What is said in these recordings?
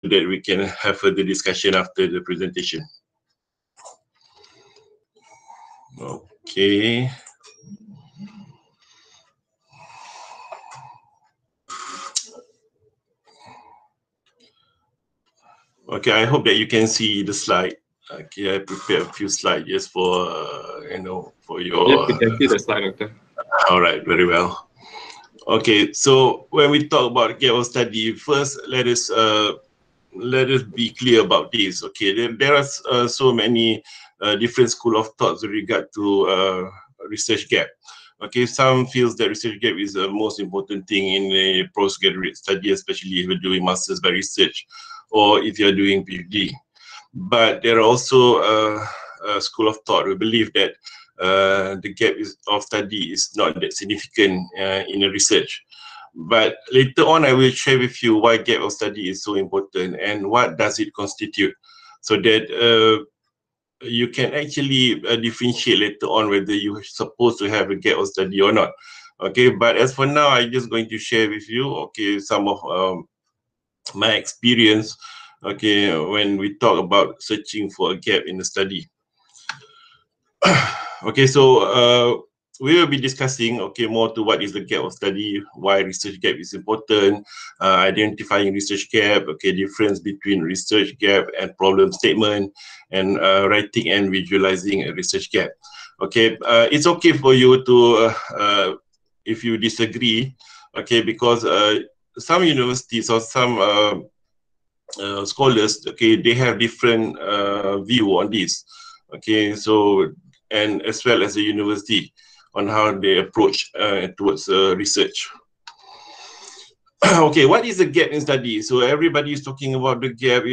so that we can have further discussion after the presentation. Okay. Okay, I hope that you can see the slide. Okay, I prepared a few slides just for for your. Yes, we can see the slide, Doctor. All right, very well. Okay, so when we talk about gap of study, first let us be clear about this. Okay, there are so many different school of thoughts with regard to research gap. Okay, some feels that research gap is the most important thing in a postgraduate study, especially if you're doing masters by research or if you're doing PhD. But there are also a school of thought who believe that the gap of study is not that significant in a research. But later on, I will share with you why gap of study is so important and what does it constitute, so that you can actually differentiate later on whether you're supposed to have a gap of study or not. Okay, but as for now, I'm just going to share with you, okay, some of my experience, okay, when we talk about searching for a gap in the study. Okay, so we will be discussing, okay, more to what is the gap of study, why research gap is important, identifying research gap, okay, difference between research gap and problem statement, and writing and visualizing a research gap. Okay, it's okay for you to, if you disagree, okay, because some universities or some scholars, okay, they have different view on this. Okay, so, and as well as the university on how they approach towards research. Okay, what is the gap in study? So everybody is talking about the gap.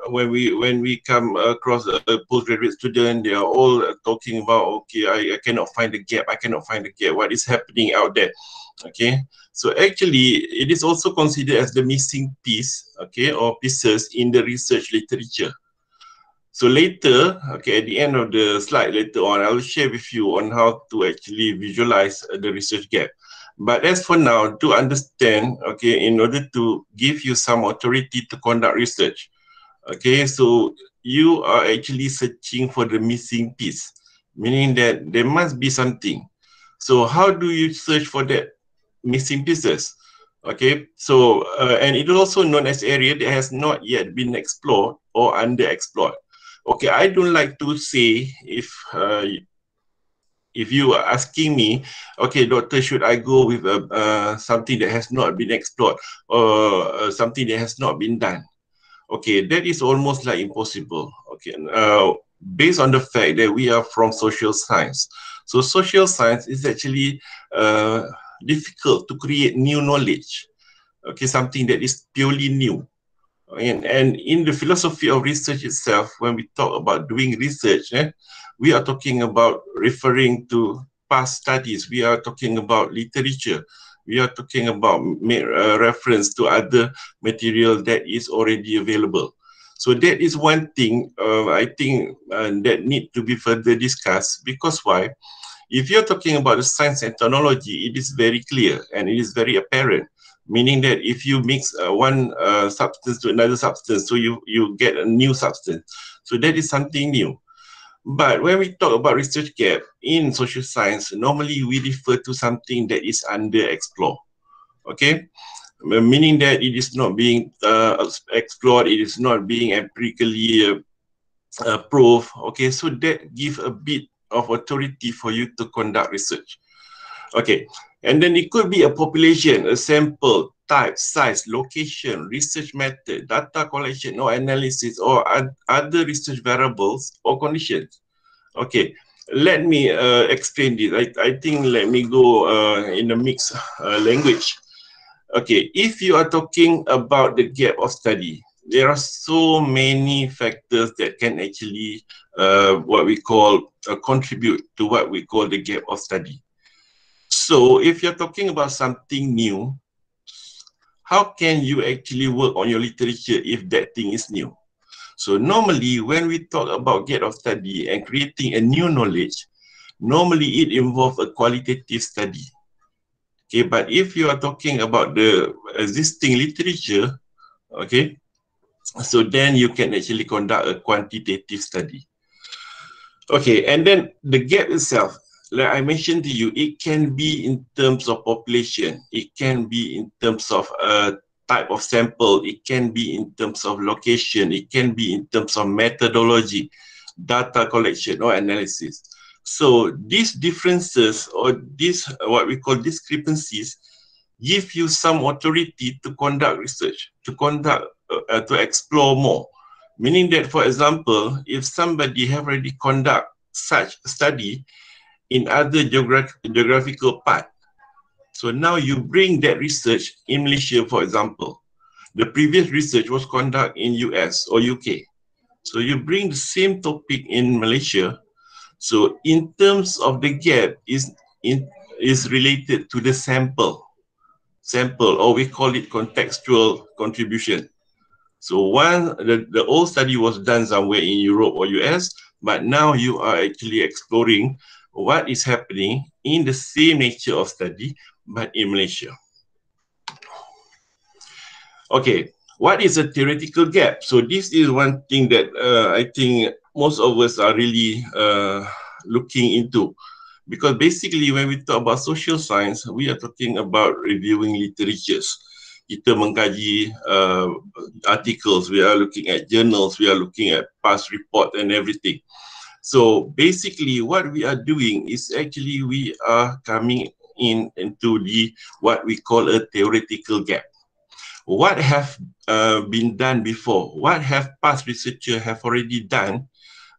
When we come across a postgraduate student, they are all talking about, okay, I cannot find the gap. I cannot find the gap. What is happening out there? Okay, so actually, it is also considered as the missing piece, okay, or pieces in the research literature. So later, okay, at the end of the slide later on, I will share with you on how to actually visualize the research gap. But as for now, to understand, okay, in order to give you some authority to conduct research, okay, so you are actually searching for the missing piece, meaning that there must be something. So how do you search for that missing pieces? Okay, so, and it is also known as area that has not yet been explored or underexplored. Okay, I don't like to say if you are asking me, okay, doctor, should I go with something that has not been explored or something that has not been done? Okay, that is almost like impossible. Okay, based on the fact that we are from social science. So social science is actually difficult to create new knowledge. Okay, something that is purely new. And in the philosophy of research itself, when we talk about doing research, we are talking about referring to past studies. We are talking about literature. We are talking about reference to other material that is already available. So that is one thing I think that need to be further discussed, because why? If you're talking about the science and technology, it is very clear and it is very apparent, meaning that if you mix one substance to another substance, so you get a new substance. So that is something new. But when we talk about research gap in social science, normally we refer to something that is underexplored. Okay, meaning that it is not being explored, it is not being empirically proved. Okay, so that gives a bit of authority for you to conduct research. Okay, and then it could be a population, a sample, type, size, location, research method, data collection or analysis, or other research variables or conditions. Okay, let me explain this. I think let me go in a mixed language. Okay, if you are talking about the gap of study, there are so many factors that can actually what we call contribute to what we call the gap of study. So if you're talking about something new, how can you actually work on your literature if that thing is new? So normally when we talk about gap of study and creating a new knowledge, normally it involves a qualitative study. Okay, but if you are talking about the existing literature, okay, So then you can actually conduct a quantitative study. Okay, and then the gap itself, like I mentioned to you, it can be in terms of population, it can be in terms of a type of sample, it can be in terms of location, it can be in terms of methodology, data collection or analysis. So these differences or these what we call discrepancies give you some authority to conduct research, to explore more. Meaning that, for example, if somebody have already conduct such study in other geographical part, so now you bring that research in Malaysia, for example. The previous research was conducted in US or UK. So you bring the same topic in Malaysia. So in terms of the gap is related to the sample, or we call it contextual contribution. So the old study was done somewhere in Europe or US, but now you are actually exploring what is happening in the same nature of study, but in Malaysia. Okay, what is a theoretical gap? So this is one thing that I think most of us are really looking into. Because basically when we talk about social science, we are talking about reviewing literatures. Kita mengkaji articles, we are looking at journals, we are looking at past report and everything. So basically what we are doing is actually we are coming into the what we call a theoretical gap. What have been done before? What have past researchers have already done?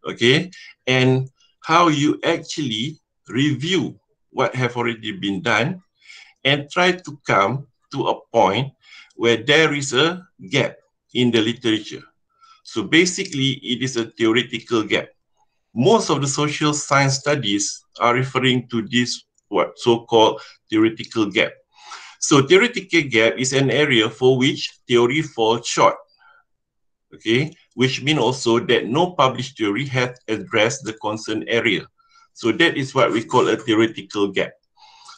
Okay, and how you actually review what have already been done and try to come to a point where there is a gap in the literature. So basically, it is a theoretical gap. Most of the social science studies are referring to this what so-called theoretical gap. So theoretical gap is an area for which theory falls short. Okay, which means also that no published theory has addressed the concerned area. So that is what we call a theoretical gap.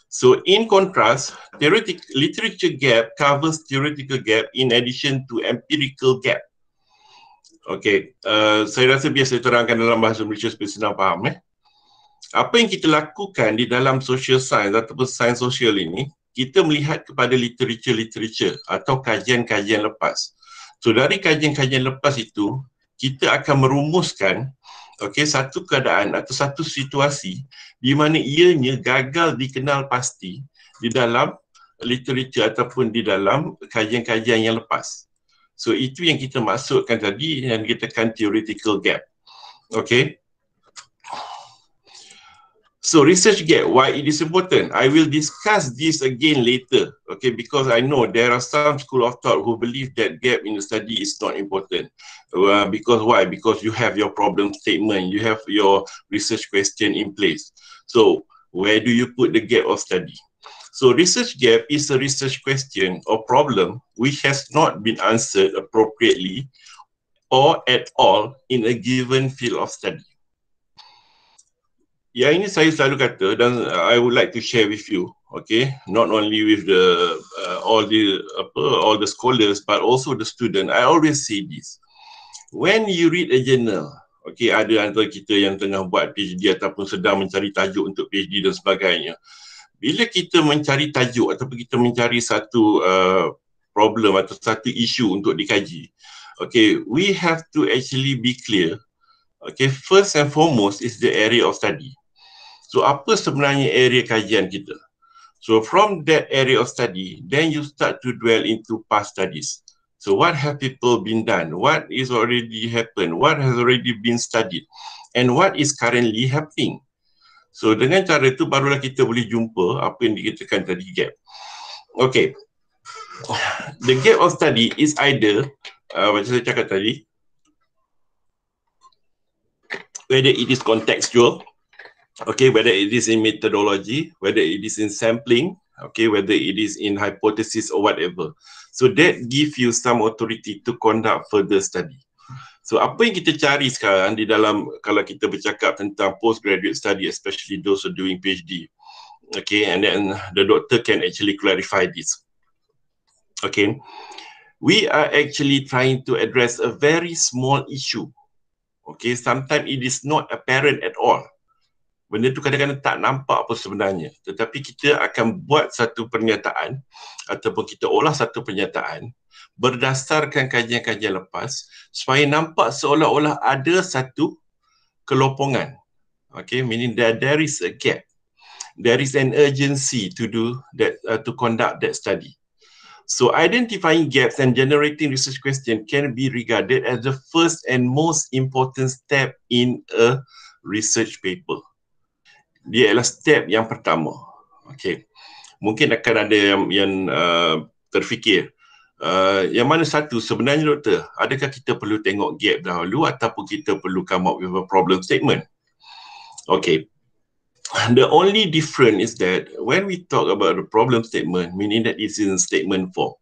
So in contrast, literature gap covers theoretical gap in addition to empirical gap. Okay, saya rasa biar saya terangkan dalam bahasa Malaysia supaya senang faham. Apa yang kita lakukan di dalam social science ataupun sains sosial ini, kita melihat kepada literature atau kajian-kajian lepas. So dari kajian-kajian lepas itu, kita akan merumuskan satu keadaan atau satu situasi di mana ianya gagal dikenal pasti di dalam literature ataupun di dalam kajian-kajian yang lepas. So itu yang kita maksudkan tadi yang kita katakan theoretical gap. Okay. So research gap, why it is important? I will discuss this again later, okay, because I know there are some school of thought who believe that gap in the study is not important. Because why? Because you have your problem statement, you have your research question in place. So where do you put the gap of study? So research gap is a research question or problem which has not been answered appropriately or at all in a given field of study. Yang ini saya selalu kata dan I would like to share with you, okay, not only with the all the scholars but also the student. I always say this. When you read a journal, okay, ada antara kita yang tengah buat PhD ataupun sedang mencari tajuk untuk PhD dan sebagainya. Bila kita mencari tajuk ataupun kita mencari satu problem atau satu isu untuk dikaji, okay, we have to actually be clear. Okay, first and foremost is the area of study. So apa sebenarnya area kajian kita? So from that area of study, then you start to dwell into past studies. So what have people been done? What is already happened? What has already been studied? And what is currently happening? So dengan cara itu barulah kita boleh jumpa apa yang dikatakan tadi gap. Okay. The gap of study is either, macam saya cakap tadi, whether it is contextual, okay, whether it is in methodology, whether it is in sampling, okay, whether it is in hypothesis or whatever. So that gives you some authority to conduct further study. So apa yang kita cari sekarang di dalam, kalau kita bercakap tentang postgraduate study, especially those who are doing PhD, okay, and then the doctor can actually clarify this. Okay, we are actually trying to address a very small issue. Okay, sometimes it is not apparent at all. Benda tu kadang-kadang tak nampak apa sebenarnya. Tetapi kita akan buat satu pernyataan ataupun kita olah satu pernyataan berdasarkan kajian-kajian lepas supaya nampak seolah-olah ada satu kelopongan. Okay, meaning that there is a gap. There is an urgency to do that, to conduct that study. So identifying gaps and generating research questions can be regarded as the first and most important step in a research paper. Dia adalah step yang pertama. Okay. Mungkin akan ada yang terfikir, yang mana satu sebenarnya doktor, adakah kita perlu tengok gap dahulu ataupun kita perlu come up with a problem statement? Okay. The only difference is that when we talk about the problem statement, meaning that it's in statement form.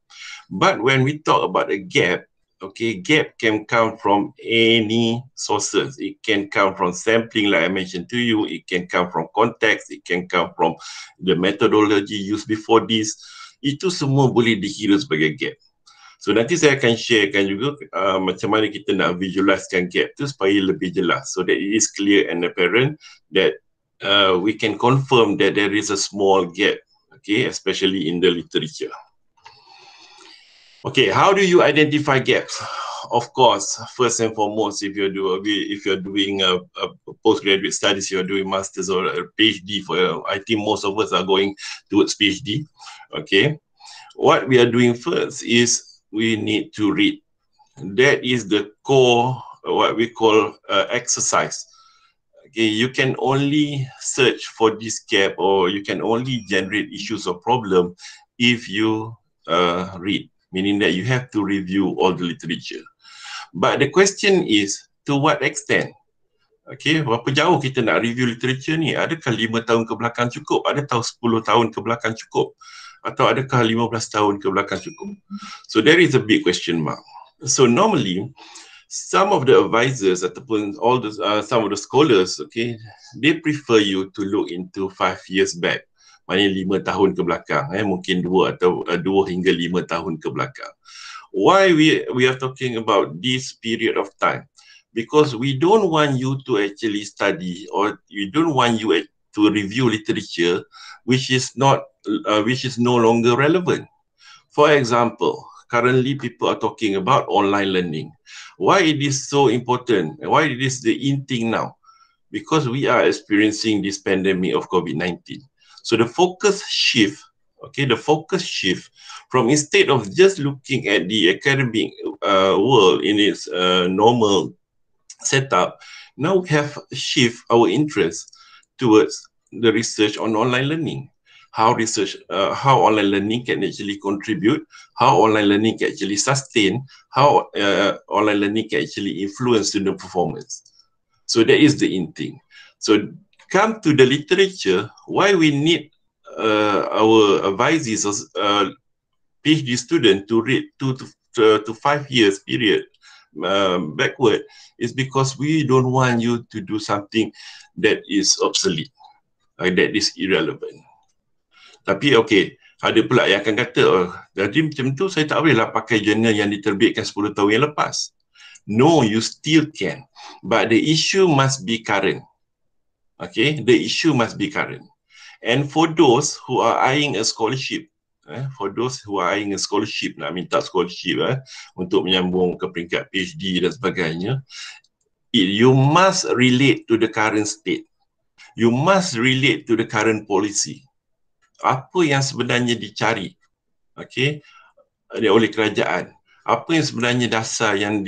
But when we talk about a gap, okay, gap can come from any sources. It can come from sampling, like I mentioned to you. It can come from context. It can come from the methodology used before this. Itu semua boleh dikira sebagai gap. So nanti saya akan sharekan juga macam mana kita nak visualizekan gap tu supaya lebih jelas. So that it is clear and apparent that we can confirm that there is a small gap, okay, especially in the literature. Okay, how do you identify gaps? Of course, first and foremost, if you're doing a postgraduate studies, you're doing masters or a PhD, I think most of us are going towards PhD. Okay, what we are doing first is we need to read. That is the core, what we call exercise. Okay, you can only search for this gap or you can only generate issues or problem if you read. Meaning that you have to review all the literature. But the question is, to what extent? Okay, berapa jauh kita nak review literature ni? Adakah 5 tahun ke belakang cukup? Adakah 10 tahun ke belakang cukup? Atau adakah 15 tahun ke belakang cukup? So there is a big question mark. So normally, some of the advisors ataupun some of the scholars, okay, they prefer you to look into 5 years back. Maknanya 5 tahun ke belakang, mungkin 2 hingga 5 tahun ke belakang. Why we are talking about this period of time? Because we don't want you to actually study or we don't want you to review literature which is no longer relevant. For example, currently people are talking about online learning. Why it is so important? Why it is the in thing now? Because we are experiencing this pandemic of COVID-19. So the focus shift, okay, from instead of just looking at the academic world in its normal setup, now we have shift our interest towards the research on online learning. How online learning can actually contribute, how online learning can actually sustain, how online learning can actually influence student performance. So that is the in thing. So come to the literature, why we need our advisees or PhD student to read 2 to 5 years period backward is because we don't want you to do something that is obsolete, that is irrelevant. Tapi okay, ada pula yang akan kata, jadi macam tu saya tak bolehlah pakai jurnal yang diterbitkan 10 tahun yang lepas. No, you still can. But the issue must be current. Okay, the issue must be current. And for those who are eyeing a scholarship, nak minta scholarship untuk menyambung ke peringkat PhD dan sebagainya, you must relate to the current state. You must relate to the current policy. Apa yang sebenarnya dicari, okay, oleh kerajaan? Apa yang sebenarnya dasar yang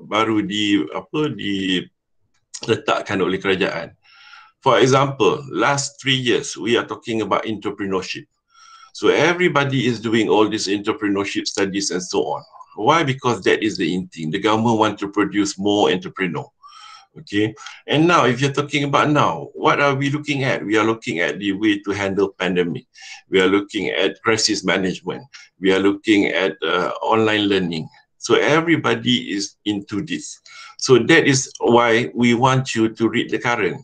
baru diletakkan oleh kerajaan? For example, last 3 years, we are talking about entrepreneurship. So everybody is doing all these entrepreneurship studies and so on. Why? Because that is the in thing. The government wants to produce more entrepreneurs. Okay. And now, if you're talking about now, what are we looking at? We are looking at the way to handle pandemic. We are looking at crisis management. We are looking at online learning. So everybody is into this. So that is why we want you to read the current.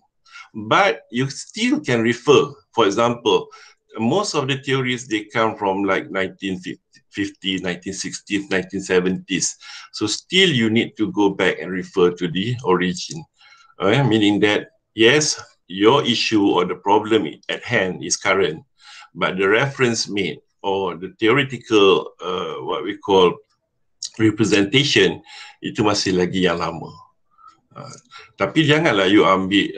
But you still can refer, for example, most of the theories, they come from like 1950, 1960s, 1970s. So still you need to go back and refer to the origin. Meaning that, yes, your issue or the problem at hand is current, but the reference made or the theoretical, what we call representation, itu masih lagi yang lama. Tapi janganlah you ambil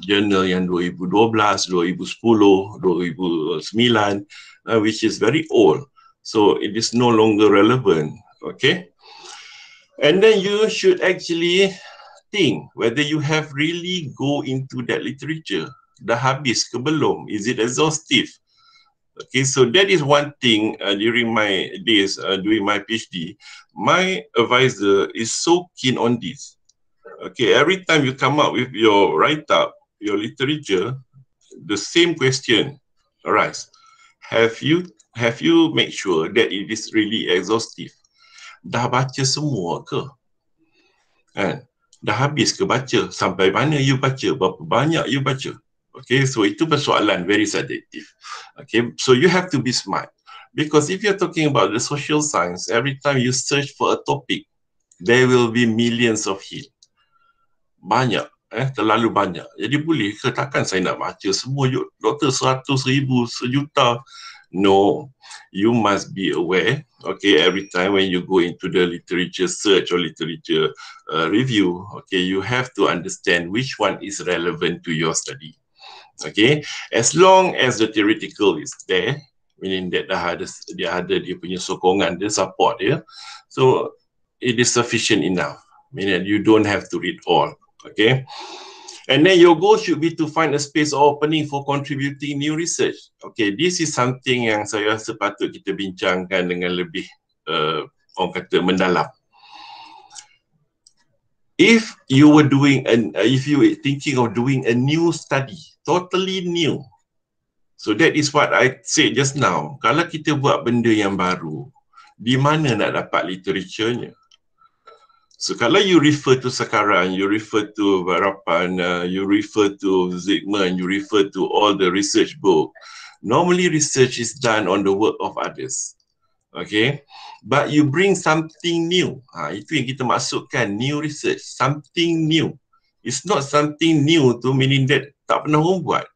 journal yang 2012, 2010, 2009, which is very old. So it is no longer relevant, okay? And then you should actually think whether you have really go into that literature. Dah habis ke belum? Is it exhaustive? Okay, so that is one thing during my days doing my PhD. My advisor is so keen on this. Okay, every time you come up with your write-up, your literature, the same question arise. Have you made sure that it is really exhaustive? Dah baca semua ke? Kan? Dah habis ke baca? Sampai mana you baca? Berapa banyak you baca? Okay, so itu persoalan very subjective. Okay, so you have to be smart. Because if you're talking about the social science, every time you search for a topic, there will be millions of hits. Banyak, terlalu banyak. Jadi boleh ke takkan saya nak baca semua doktor 100,000, sejuta? No, you must be aware, okay, every time when you go into the literature search or literature review, okay, you have to understand which one is relevant to your study. Okay, as long as the theoretical is there, meaning that dia ada dia punya sokongan, dia support dia, so it is sufficient enough, meaning you don't have to read all. Okay, and then your goal should be to find a space or opening for contributing new research. Okay, this is something yang saya rasa patut kita bincangkan dengan lebih orang kata mendalam. If you were thinking of doing a new study, totally new, so that is what I said just now. Kalau kita buat benda yang baru, di mana nak dapat literaturenya? So kalau you refer to sekarang, you refer to Varapan, you refer to Zygmunt, you refer to all the research book. Normally research is done on the work of others. Okay, but you bring something new. Itu yang kita masukkan, new research, something new. It's not something new to meaning that tak pernah orang buat.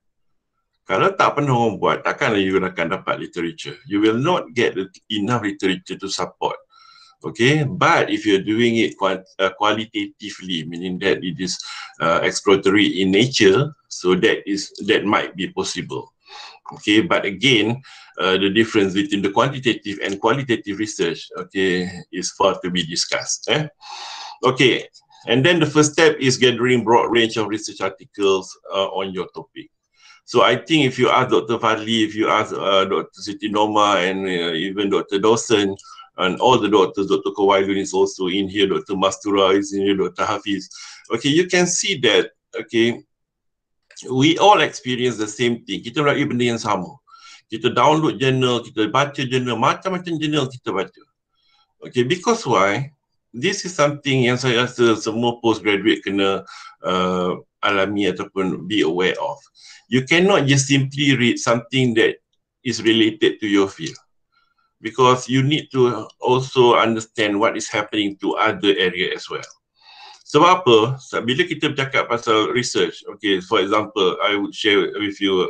Kalau tak pernah orang buat, takkan you akan dapat literature. You will not get enough literature to support. Okay, but if you're doing it qualitatively, meaning that it is exploratory in nature, so that might be possible. Okay, but again, the difference between the quantitative and qualitative research, okay, is far to be discussed. Okay, and then the first step is gathering broad range of research articles on your topic. So I think if you ask Dr. Fadli, if you ask Dr. Siti Norma, and even Dr. Dawson, and all the doctors, Dr. Kawailun is also in here, Dr. Mastura is in here, Dr. Hafiz. Okay, you can see that, okay, we all experience the same thing. Kita melalui benda yang sama. Kita download journal, kita baca journal, macam-macam journal kita baca. Okay, because why? This is something yang saya rasa semua postgraduate kena alami ataupun be aware of. You cannot just simply read something that is related to your field. Because you need to also understand what is happening to other area as well. Sebab apa? Bila kita bercakap pasal research, okay, for example, I would share with you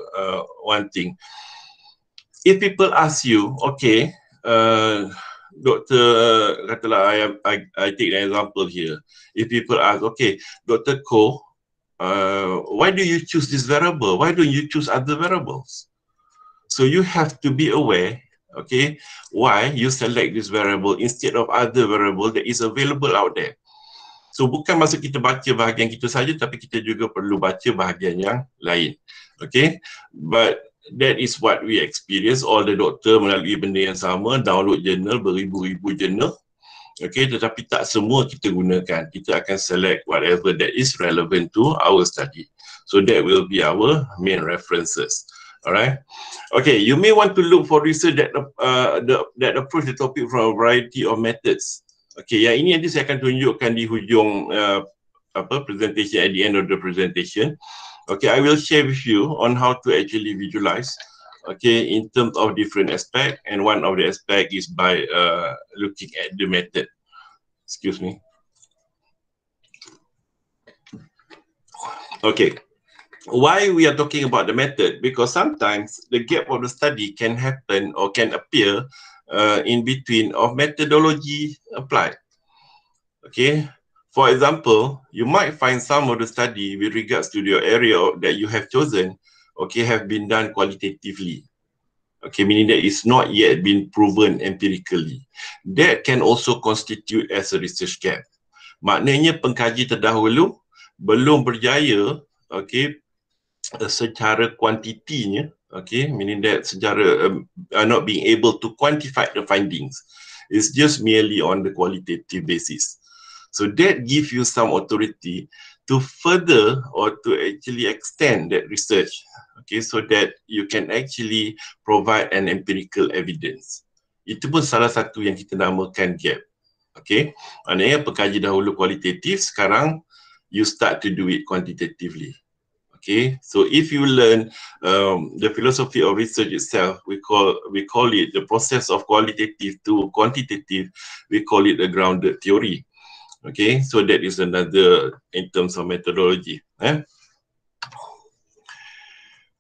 one thing. If people ask you, okay, Dr. Katalah, I take an example here. If people ask, okay, Dr. Ko, why do you choose this variable? Why don't you choose other variables? So you have to be aware, okay, why you select this variable instead of other variable that is available out there. So bukan masa kita baca bahagian kita saja, tapi kita juga perlu baca bahagian yang lain. Okay, but that is what we experience. All the doctor melalui benda yang sama, download journal, beribu-ribu journal. Okay, tetapi tak semua kita gunakan. Kita akan select whatever that is relevant to our study. So that will be our main references. Alright. Okay, you may want to look for research that approach the topic from a variety of methods. Okay, yang ini nanti saya akan tunjukkan di hujung presentation, at the end of the presentation. Okay, I will share with you on how to actually visualize. okay, in terms of different aspect, and one of the aspect is by looking at the method. Excuse me. Okay, why we are talking about the method? Because sometimes the gap of the study can happen or can appear in between of methodology applied. Okay, for example, you might find some of the study with regards to your area that you have chosen, okay, have been done qualitatively. Okay, meaning that it's not yet been proven empirically. That can also constitute as a research gap. Maknanya pengkaji terdahulu belum berjaya, okay, secara kuantitinya, okay, meaning that secara not being able to quantify the findings. It's just merely on the qualitative basis. So that gives you some authority to further or to actually extend that research, okay, so that you can actually provide an empirical evidence. Itu pun salah satu yang kita namakan gap. Okay, maknanya pengkaji dahulu kualitatif, sekarang you start to do it quantitatively. Okay, so if you learn the philosophy of research itself, we call it the process of qualitative to quantitative. We call it a grounded theory. Okay, so that is another in terms of methodology.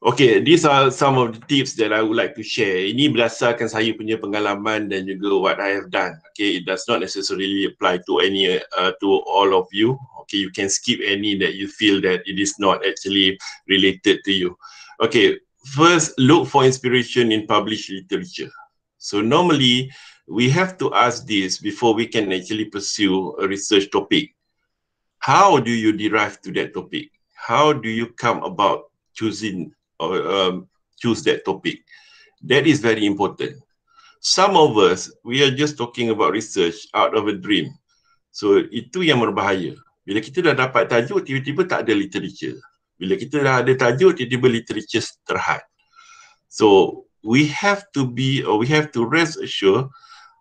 Okay, these are some of the tips that I would like to share. Ini berdasarkan saya punya pengalaman dan juga what I have done. Okay, it does not necessarily apply to any to all of you. Okay, you can skip any that you feel that it is not actually related to you. Okay, first, look for inspiration in published literature. So normally, we have to ask this before we can actually pursue a research topic. How do you derive to that topic? How do you come about choosing or choose that topic? That is very important. Some of us, we are just talking about research out of a dream. So itu yang berbahaya. Bila kita dah dapat tajuk, tiba-tiba tak ada literature. Bila kita dah ada tajuk, tiba-tiba literature terhad. So we have to be, or we have to rest assured,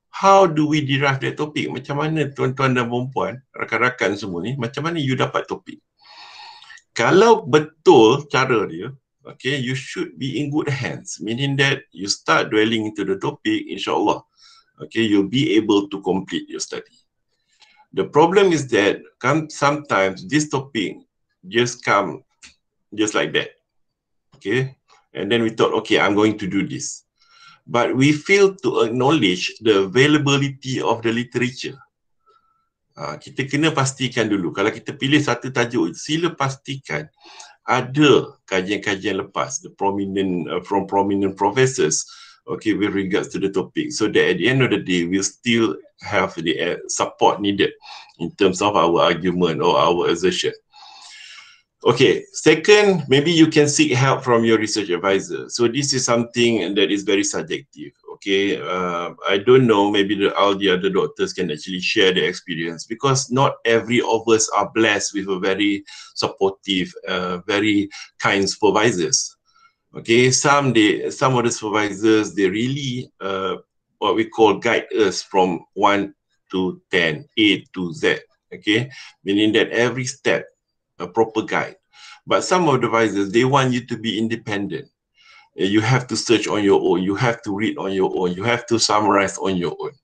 how do we derive that topic? Macam mana tuan-tuan dan perempuan, rakan-rakan semua ni, macam mana you dapat topik? Kalau betul cara dia, okay, you should be in good hands, meaning that you start dwelling into the topic, insyaAllah, okay, you'll be able to complete your study. The problem is that sometimes this topic just come just like that, okay, and then we thought, okay, I'm going to do this. But we fail to acknowledge the availability of the literature. Kita kena pastikan dulu, kalau kita pilih satu tajuk, sila pastikan ada kajian-kajian lepas, the prominent from prominent professors, okay, with regards to the topic, so that at the end of the day, we'll still have the support needed in terms of our argument or our assertion. Okay, second, maybe you can seek help from your research advisor. So this is something that is very subjective. Okay, I don't know, maybe all the other doctors can actually share their experience, because not every of us are blessed with a very supportive, very kind supervisors. Okay, some of the supervisors, they really what we call guide us from 1 to 10, A to Z. Okay, meaning that every step a proper guide. But some of the advisors, they want you to be independent. You have to search on your own. You have to read on your own. You have to summarize on your own.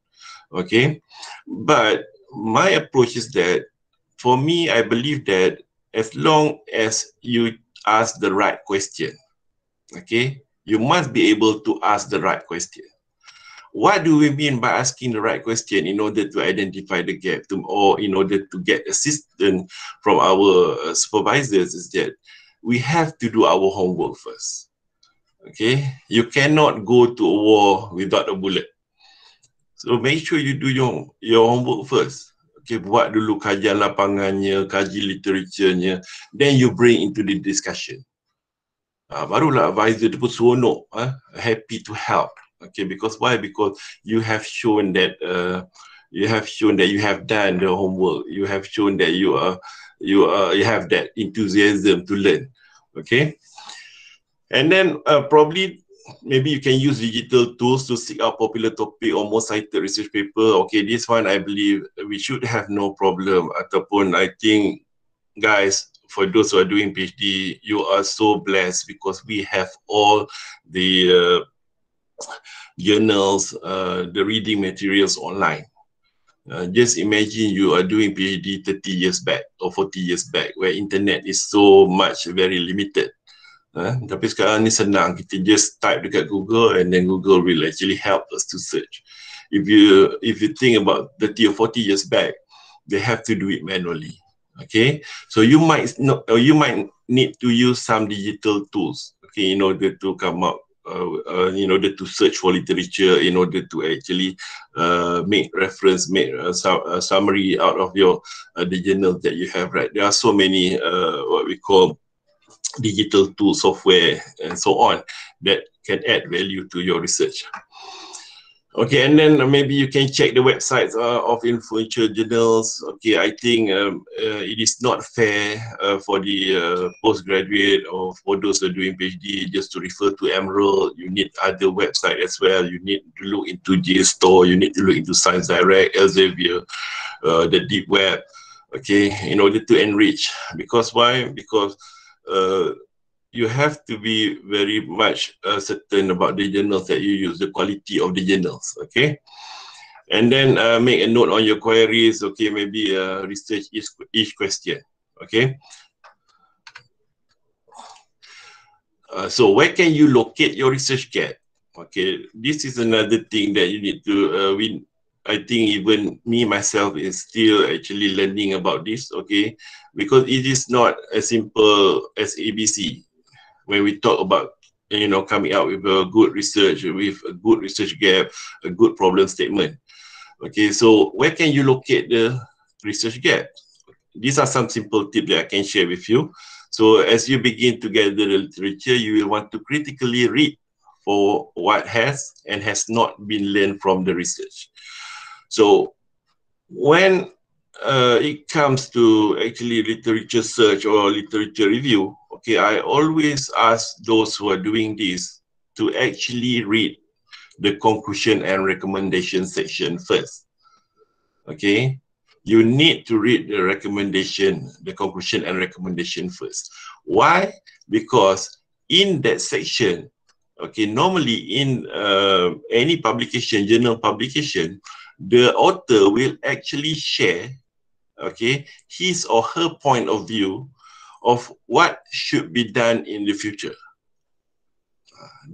Okay? But my approach is that, for me, I believe that as long as you ask the right question, okay, you must be able to ask the right question. What do we mean by asking the right question in order to identify the gap, or in order to get assistance from our supervisors, is that we have to do our homework first. Okay, you cannot go to a war without a bullet. So make sure you do your homework first. Okay, buat dulu kajian lapangannya, kaji literaturenya, then you bring into the discussion. Barulah advisor tu pun seronok, happy to help. Okay, because why? Because you have shown that you have done the homework. You have shown that you have that enthusiasm to learn. Okay, and then probably maybe you can use digital tools to seek out popular topic or most cited research paper. Okay, this one I believe we should have no problem. Ataupun I think, guys, for those who are doing PhD, you are so blessed because we have all the journals, the reading materials online. Just imagine you are doing PhD 30 years back or 40 years back where internet is so much very limited. Tapi sekarang ni senang, kita just type dekat Google and then Google will actually help us to search. If you think about 30 or 40 years back, they have to do it manually. Okay, so you might need to use some digital tools, okay, in order to come up, in order to search for literature, in order to actually make reference, make a summary out of your the journals that you have. Right, there are so many what we call digital tool software and so on that can add value to your research. Okay, and then maybe you can check the websites of influential journals. Okay, I think it is not fair for the postgraduate or for those who are doing PhD just to refer to Emerald. You need other websites as well. You need to look into JSTOR. You need to look into Science Direct, Elsevier, the deep web. Okay, in order to enrich. Because why? Because you have to be very much certain about the journals that you use, the quality of the journals, okay? And then make a note on your queries, okay? Maybe research each question, okay? So where can you locate your research gap? Okay, this is another thing that you need to, I think even me, myself, is still actually learning about this, okay? Because it is not as simple as ABC. When we talk about, you know, coming out with a good research, with a good research gap, a good problem statement. Okay, so where can you locate the research gap? These are some simple tips that I can share with you. So as you begin to gather the literature, you will want to critically read for what has and has not been learned from the research. So when it comes to actually literature search or literature review, okay, I always ask those who are doing this to actually read the conclusion and recommendation section first. Okay, you need to read the recommendation, the conclusion and recommendation first. Why? Because in that section, okay, normally in any publication, journal publication, the author will actually share, okay, his or her point of view of what should be done in the future.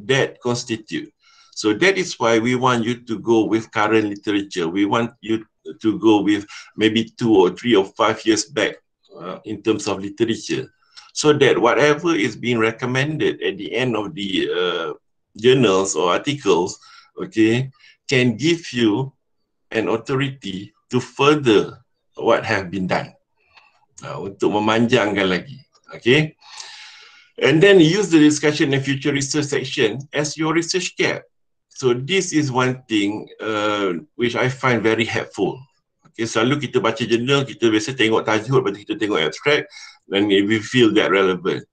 That constitute. So that is why we want you to go with current literature. We want you to go with maybe 2 or 3 or 5 years back in terms of literature. So that whatever is being recommended at the end of the journals or articles, okay, can give you an authority to further what have been done. Untuk memanjangkan lagi, okay? And then use the discussion and future research section as your research gap. So this is one thing which I find very helpful. Okay, selalu kita baca jurnal, kita biasa tengok tajuk, lepas kita tengok abstract, dan we feel that relevant.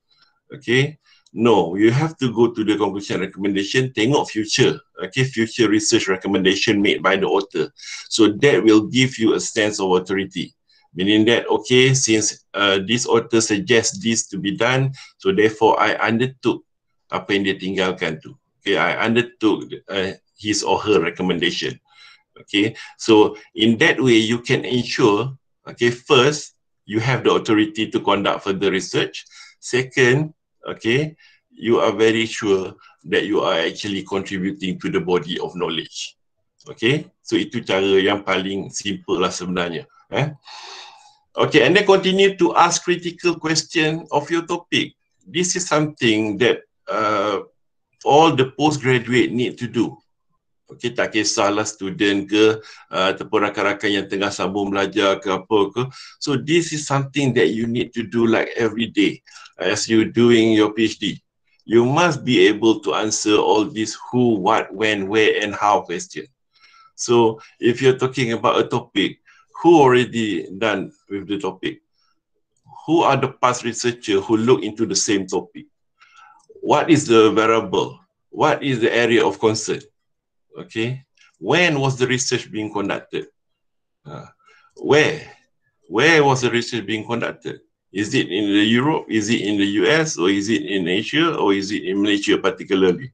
Okay, no, you have to go to the conclusion recommendation, tengok future, okay, future research recommendation made by the author. So that will give you a sense of authority. Meaning that, okay, since this author suggests this to be done, so therefore I undertook apa yang dia tinggalkan tu. Okay, I undertook his or her recommendation. Okay, so in that way you can ensure, okay, first, you have the authority to conduct further research. Second, okay, you are very sure that you are actually contributing to the body of knowledge. Okay, so itu cara yang paling simple lah sebenarnya. Okay, and then continue to ask critical question of your topic. This is something that all the postgraduate need to do. Okay, tak kisahlah student ke ataupun rakan-rakan yang tengah sambung belajar ke apa ke. So this is something that you need to do like every day as you doing your PhD. You must be able to answer all these who, what, when, where and how question. So if you're talking about a topic, who already done with the topic? Who are the past researchers who look into the same topic? What is the variable? What is the area of concern? Okay, when was the research being conducted? Where was the research being conducted? Is it in the Europe? Is it in the US? Or is it in Asia? Or is it in Malaysia particularly?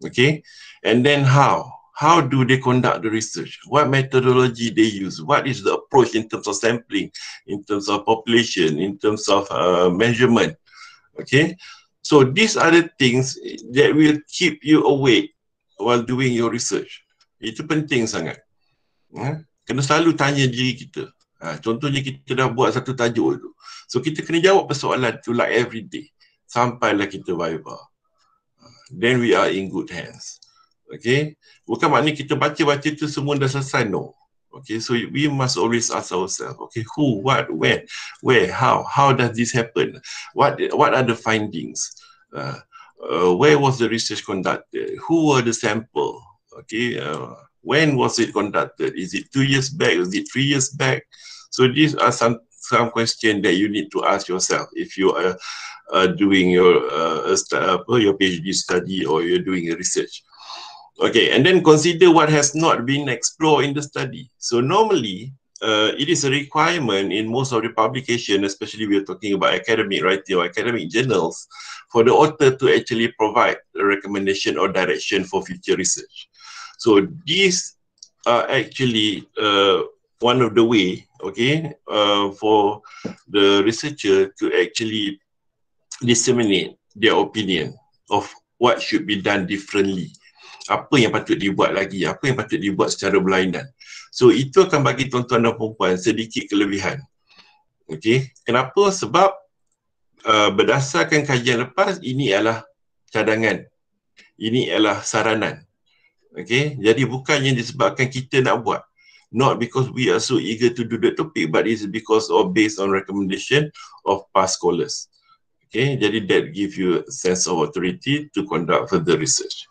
Okay, and then how? How do they conduct the research? What methodology they use? What is the approach in terms of sampling, in terms of population, in terms of measurement? Okay, so these are the things that will keep you awake while doing your research. Itu penting sangat. Kena selalu tanya diri kita. Contohnya kita dah buat satu tajuk tu. So kita kena jawab persoalan tu like every day. Sampailah kita viva. Then we are in good hands. Okay. Bukan maknanya kita baca-baca tu semua dah selesai, no. Okay, so we must always ask ourselves, okay, who, what, when, where, how does this happen? What are the findings? Where was the research conducted? Who were the sample? Okay, when was it conducted? Is it 2 years back? Is it 3 years back? So these are some questions that you need to ask yourself if you are doing your PhD study or you're doing a research. Okay, and then consider what has not been explored in the study. So normally, it is a requirement in most of the publication, especially we are talking about academic writing or academic journals, for the author to actually provide a recommendation or direction for future research. So these are actually one of the way, okay, for the researcher to actually disseminate their opinion of what should be done differently. Apa yang patut dibuat lagi, apa yang patut dibuat secara berlainan. So itu akan bagi tuan-tuan dan puan-puan sedikit kelebihan. Okey, kenapa? Sebab berdasarkan kajian lepas, ini adalah cadangan. Ini adalah saranan. Okey, jadi bukannya disebabkan kita nak buat. Not because we are so eager to do the topic, but it's because of based on recommendation of past scholars. Okay, jadi that give you a sense of authority to conduct further research.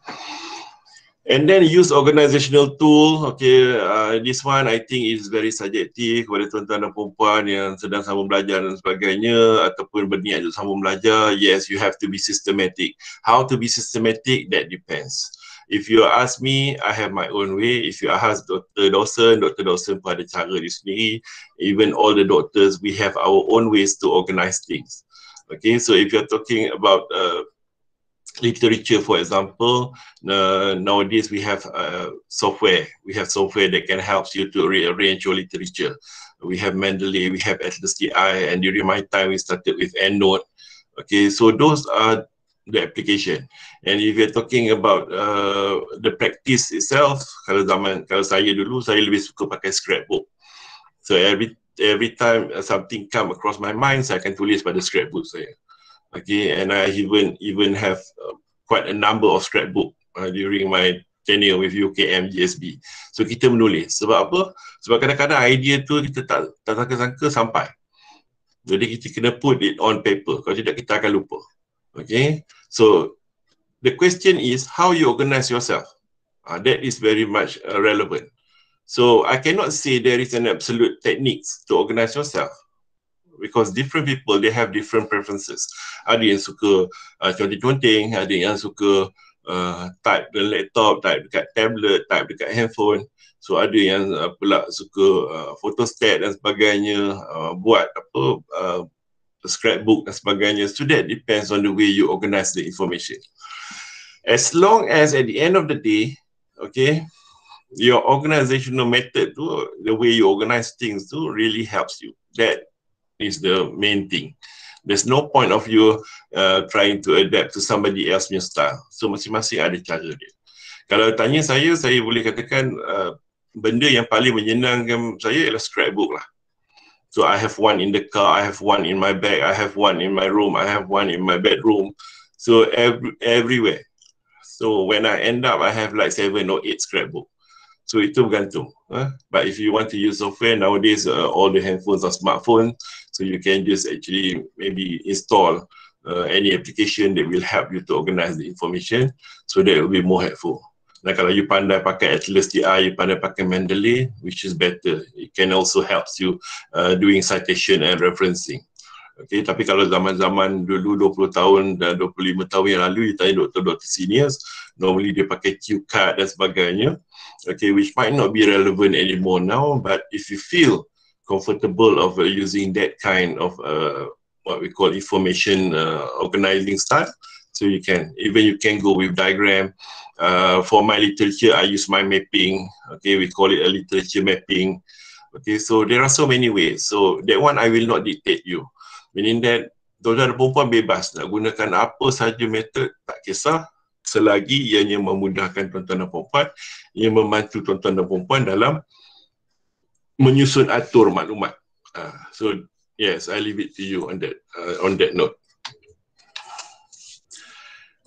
And then use organizational tool. Okay, this one I think is very subjective kepada tuan-tuan dan perempuan yang sedang sambung belajar dan sebagainya ataupun berniat untuk sambung belajar. Yes, you have to be systematic. How to be systematic, that depends. If you ask me, I have my own way. If you ask Dr. Dawson pun ada cara dia sendiri. Even all the doctors, we have our own ways to organize things. Okay, so if you're talking about literature, for example, nowadays we have software. We have software that can help you to rearrange your literature. We have Mendeley, we have Atlas DI, and during my time we started with EndNote. Okay, so those are the application. And if you're talking about the practice itself, kalau saya dulu, saya lebih suka pakai scrapbook. So every time something come across my mind, saya akan tulis pada scrapbook saya. Okay, and I even have quite a number of scrapbook during my tenure with UKM GSB. So kita menulis. Sebab apa? Sebab kadang-kadang idea tu kita tak sangka-sangka sampai. Jadi kita kena put it on paper. Kalau tidak kita akan lupa. Okay, so the question is how you organize yourself. That is very much relevant. So I cannot say there is an absolute techniques to organize yourself. Because different people, they have different preferences. Ada yang suka conteng-conteng, ada yang suka type the laptop, type dekat tablet, type dekat handphone. So ada yang pula suka photostat dan sebagainya, buat scrapbook dan sebagainya. So that depends on the way you organize the information. As long as at the end of the day, okay, your organizational method tu, the way you organize things tu really helps you. That is the main thing. There's no point of you trying to adapt to somebody else's style. So masing-masing ada cara dia. Kalau tanya saya boleh katakan benda yang paling menyenangkan saya ialah scrapbook lah. So I have one in the car, I have one in my bag, I have one in my room, I have one in my bedroom. So everywhere. So when I end up, I have like 7 or 8 scrapbook. So itu bergantung. But if you want to use software, nowadays all the handphones are smartphones. So you can just actually maybe install any application that will help you to organize the information. So that will be more helpful. Nah, kalau you pandai pakai Atlas DI, you pandai pakai Mendeley, which is better. It can also help you doing citation and referencing. Okay, tapi kalau zaman-zaman dulu 20 tahun dan 25 tahun yang lalu, you tanya doktor-doktor seniors, normally dia pakai cue card dan sebagainya. Okay, which might not be relevant anymore now, but if you feel comfortable of using that kind of what we call information organizing style. So you can go with diagram. For my literature, I use mind mapping. Okay, we call it a literature mapping. Okay, so there are so many ways. So that one I will not dictate you. Meaning that tuan-tuan dan perempuan bebas nak gunakan apa sahaja method, tak kisah, selagi ianya memudahkan tuan-tuan dan perempuan, ia membantu tuan-tuan dan perempuan dalam menyusun atur maklumat. So yes, I leave it to you on that note.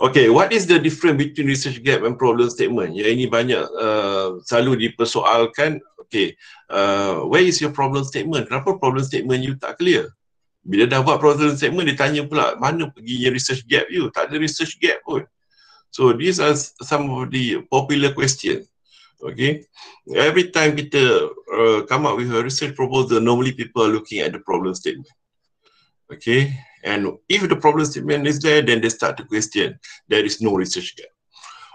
Okay, what is the difference between research gap and problem statement? Ya, ini banyak selalu dipersoalkan. Okay, where is your problem statement? Kenapa problem statement you tak clear? Bila dah buat problem statement, dia tanya pula, mana perginya research gap you? Tak ada research gap pun. So these are some of the popular questions. Okay, every time kita come up with a research proposal, normally people are looking at the problem statement. Okay, and if the problem statement is there, then they start to question there is no research gap.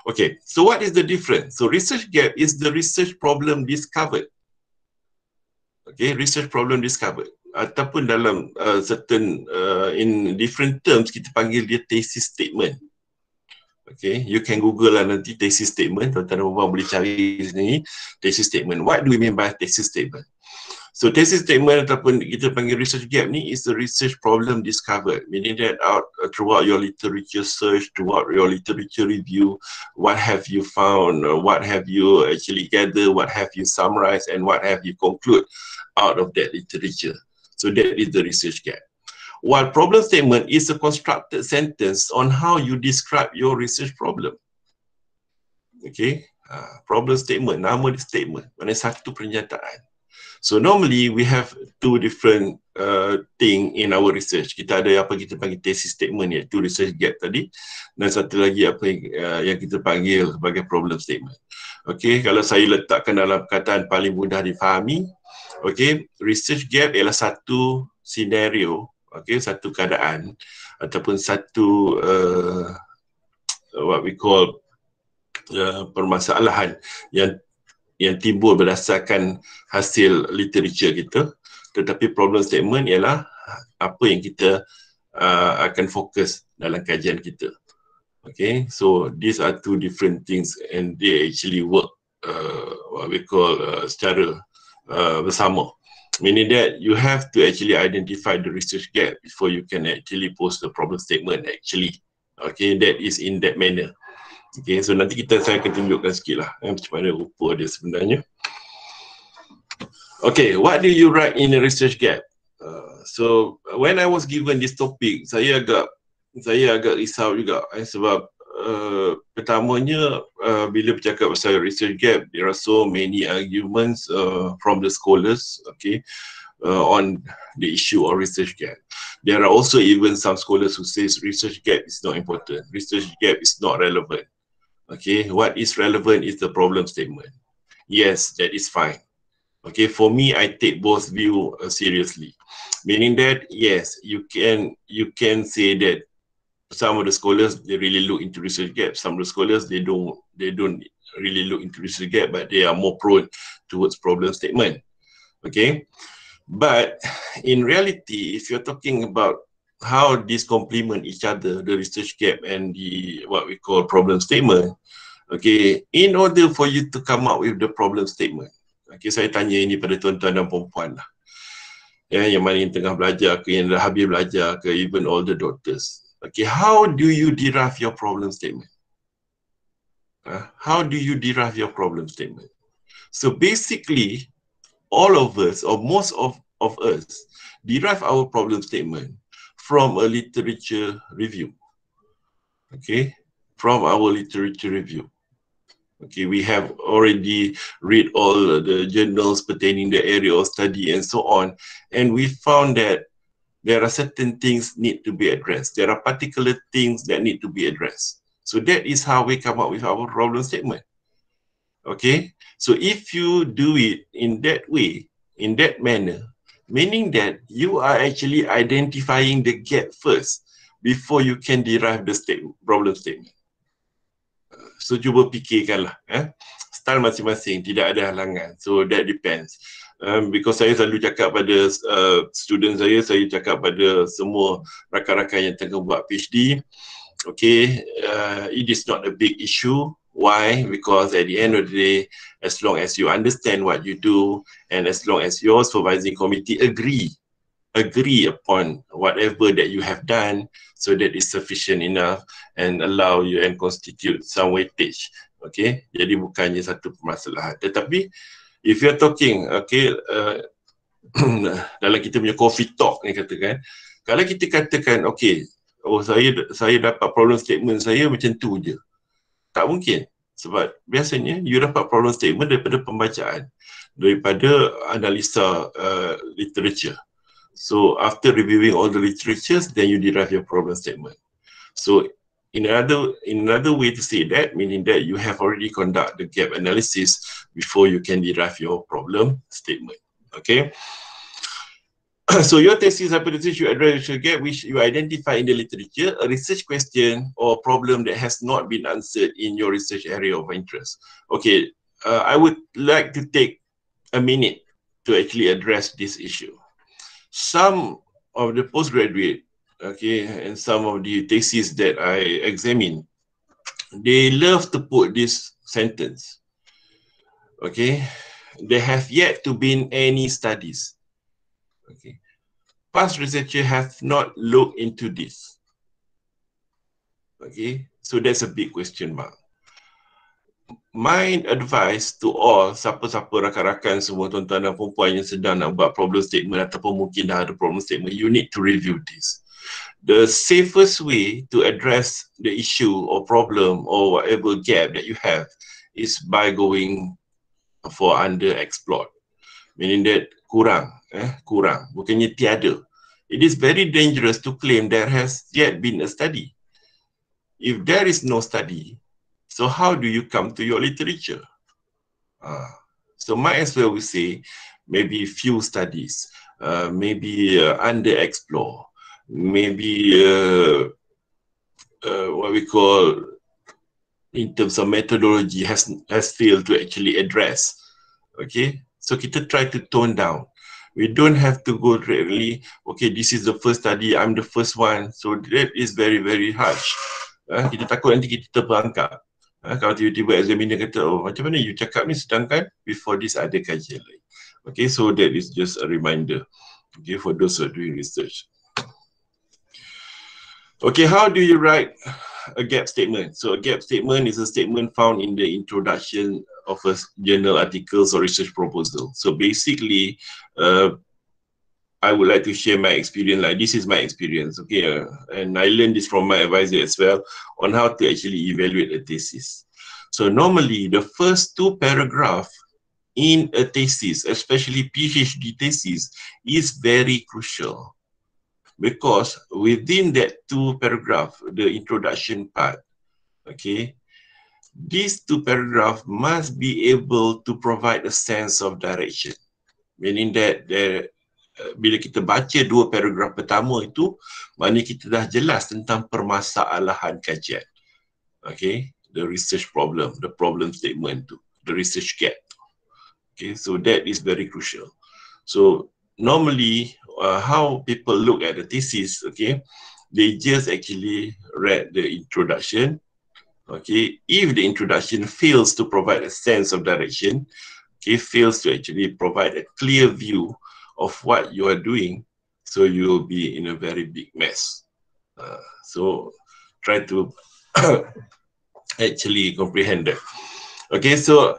Okay, so what is the difference? So research gap is the research problem discovered. Okay, research problem discovered. Ataupun dalam certain in different terms kita panggil dia thesis statement. Okay, you can Google lah nanti thesis statement. Tuan-tuan boleh cari sini thesis statement. What do we mean by thesis statement? So thesis statement ataupun kita panggil research gap ni is the research problem discovered, meaning that throughout your literature search, throughout your literature review, what have you found, what have you actually gathered, what have you summarized, and what have you conclude out of that literature. So that is the research gap. While problem statement is a constructed sentence on how you describe your research problem. Okay, problem statement, nama dia statement, maknanya satu pernyataan. So normally we have two different thing in our research. Kita ada apa kita panggil thesis statement, iaitu research gap tadi, dan satu lagi apa yang kita panggil sebagai problem statement. Okay, kalau saya letakkan dalam perkataan paling mudah difahami, okay, research gap ialah satu scenario, okay, satu keadaan ataupun satu what we call permasalahan yang timbul berdasarkan hasil literature kita, tetapi problem statement ialah apa yang kita akan fokus dalam kajian kita. Okay, so these are two different things and they actually work what we call secara bersama. Meaning that you have to actually identify the research gap before you can actually post the problem statement actually. Okay, that is in that manner. Okay, so nanti saya akan tunjukkan sikit lah macam mana rupa dia sebenarnya. Okay, what do you write in a research gap? So when I was given this topic, saya agak risau juga sebab pertamanya bila bercakap pasal research gap, there are so many arguments from the scholars, okay, on the issue of research gap. There are also even some scholars who says research gap is not important, research gap is not relevant. Okay, what is relevant is the problem statement. Yes, that is fine. Okay, for me, I take both view seriously. Meaning that, yes, you can say that some of the scholars, they really look into research gap. Some of the scholars, they don't really look into research gap, but they are more prone towards problem statement. Okay, but in reality, if you're talking about how these complement each other, the research gap and the what we call problem statement, okay, in order for you to come up with the problem statement, okay, saya tanya ini pada tuan-tuan dan perempuan lah, yang mana yang tengah belajar ke, yang dah habis belajar ke, even all the doctors, okay, how do you derive your problem statement? How do you derive your problem statement? So basically, all of us, or most of us, derive our problem statement from a literature review. Okay, from our literature review. Okay, we have already read all the journals pertaining the area of study and so on, and we found that there are certain things need to be addressed. There are particular things that need to be addressed. So that is how we come up with our problem statement. Okay, so if you do it in that way, in that manner, meaning that you are actually identifying the gap first before you can derive the problem statement. So cuba fikirkanlah, style masing-masing, tidak ada halangan. So that depends. Because saya selalu cakap pada student saya cakap pada semua rakan-rakan yang tengah buat PhD, okay, it is not a big issue. Why? Because at the end of the day, as long as you understand what you do and as long as your supervising committee agree upon whatever that you have done, so that is sufficient enough and allow you and constitute some weightage. Okay, jadi bukannya satu permasalahan. Tetapi if you're talking, okay, dalam kita punya coffee talk ni katakan, kalau kita katakan, okay, oh saya dapat problem statement saya macam tu je, tak mungkin. Sebab biasanya you dapat problem statement daripada pembacaan, daripada analisa literature. So after reviewing all the literatures, then you derive your problem statement. So in another way to say that, meaning that you have already conduct the gap analysis before you can derive your problem statement. Okay. So your thesis hypothesis should address a gap which you identify in the literature, a research question or problem that has not been answered in your research area of interest. Okay, I would like to take a minute to actually address this issue. Some of the postgraduate, okay, and some of the theses that I examine, they love to put this sentence, okay, there have yet to been any studies. Okay. Past researchers have not looked into this. Okay, so that's a big question mark. My advice to all, siapa-siapa rakan-rakan semua tuan-tuan dan perempuan yang sedang nak buat problem statement ataupun mungkin dah ada problem statement, you need to review this. The safest way to address the issue or problem or whatever gap that you have is by going for underexplored. Meaning that kurang, bukannya tiada. It is very dangerous to claim there has yet been a study. If there is no study, so how do you come to your literature? So might as well we say maybe few studies, maybe underexplore, maybe what we call in terms of methodology has failed to actually address. Okay, so kita try to tone down. We don't have to go directly, okay, this is the first study, I'm the first one. So that is very, very harsh. Kita takut nanti kita terperangkap. Kalau tiba-tiba examiner kata, oh macam mana you cakap ni sedangkan before this ada kajian lain. Okay, so that is just a reminder, okay, for those who are doing research. Okay, how do you write a gap statement? So a gap statement is a statement found in the introduction of a journal articles or research proposal. So basically, I would like to share my experience, like this is my experience, okay, and I learned this from my advisor as well on how to actually evaluate a thesis. So normally the first two paragraphs in a thesis, especially PhD thesis, is very crucial. Because within that two paragraph, the introduction part, okay, these two paragraphs must be able to provide a sense of direction. Meaning that bila kita baca dua paragraf pertama itu, maknanya kita dah jelas tentang permasalahan kajian. Okay, the research problem, the problem statement tu, the research gap. Okay, so that is very crucial. So normally, how people look at the thesis, okay, they just actually read the introduction. Okay, if the introduction fails to provide a sense of direction, okay, fails to actually provide a clear view of what you are doing, so you will be in a very big mess. So try to actually comprehend that. Okay, so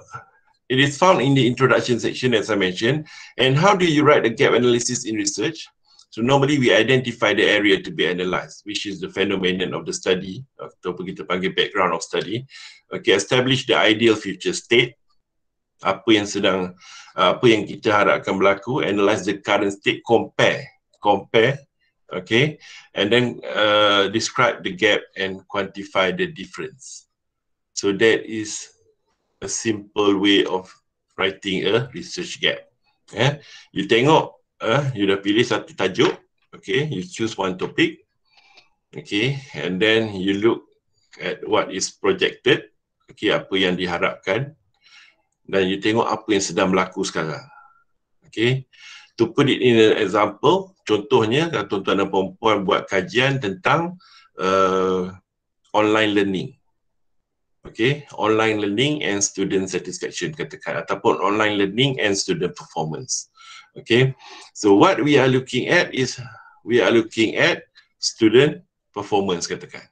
it is found in the introduction section, as I mentioned. And how do you write a gap analysis in research? So normally we identify the area to be analyzed, which is the phenomenon of the study, atau kita panggil background of study. Okay, establish the ideal future state, apa yang kita harapkan berlaku, analyze the current state, compare, okay, and then describe the gap and quantify the difference. So that is a simple way of writing a research gap. You tengok, you dah pilih satu tajuk, okay, you choose one topic, okay, and then you look at what is projected, okay, apa yang diharapkan, dan you tengok apa yang sedang berlaku sekarang. Okay, to put it in an example, contohnya kalau tuan-tuan dan perempuan buat kajian tentang online learning. Okay, online learning and student satisfaction katakan, ataupun online learning and student performance. Okay, so what we are looking at is we are looking at student performance katakan.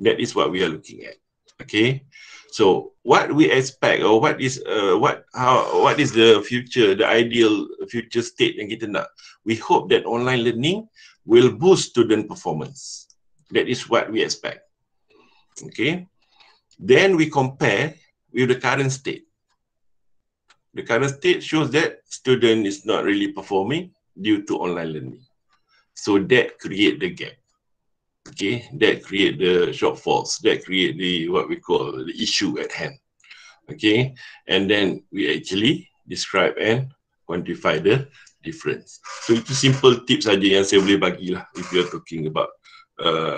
That is what we are looking at. Okay, so what we expect or what is the future, the ideal future state yang kita nak? We hope that online learning will boost student performance. That is what we expect. Okay. Then we compare with the current state. The current state shows that student is not really performing due to online learning. So that create the gap. Okay, that create the shortfalls, that create the what we call the issue at hand. Okay, and then we actually describe and quantify the difference. So itu simple tips saja yang saya boleh bagilah if you are talking about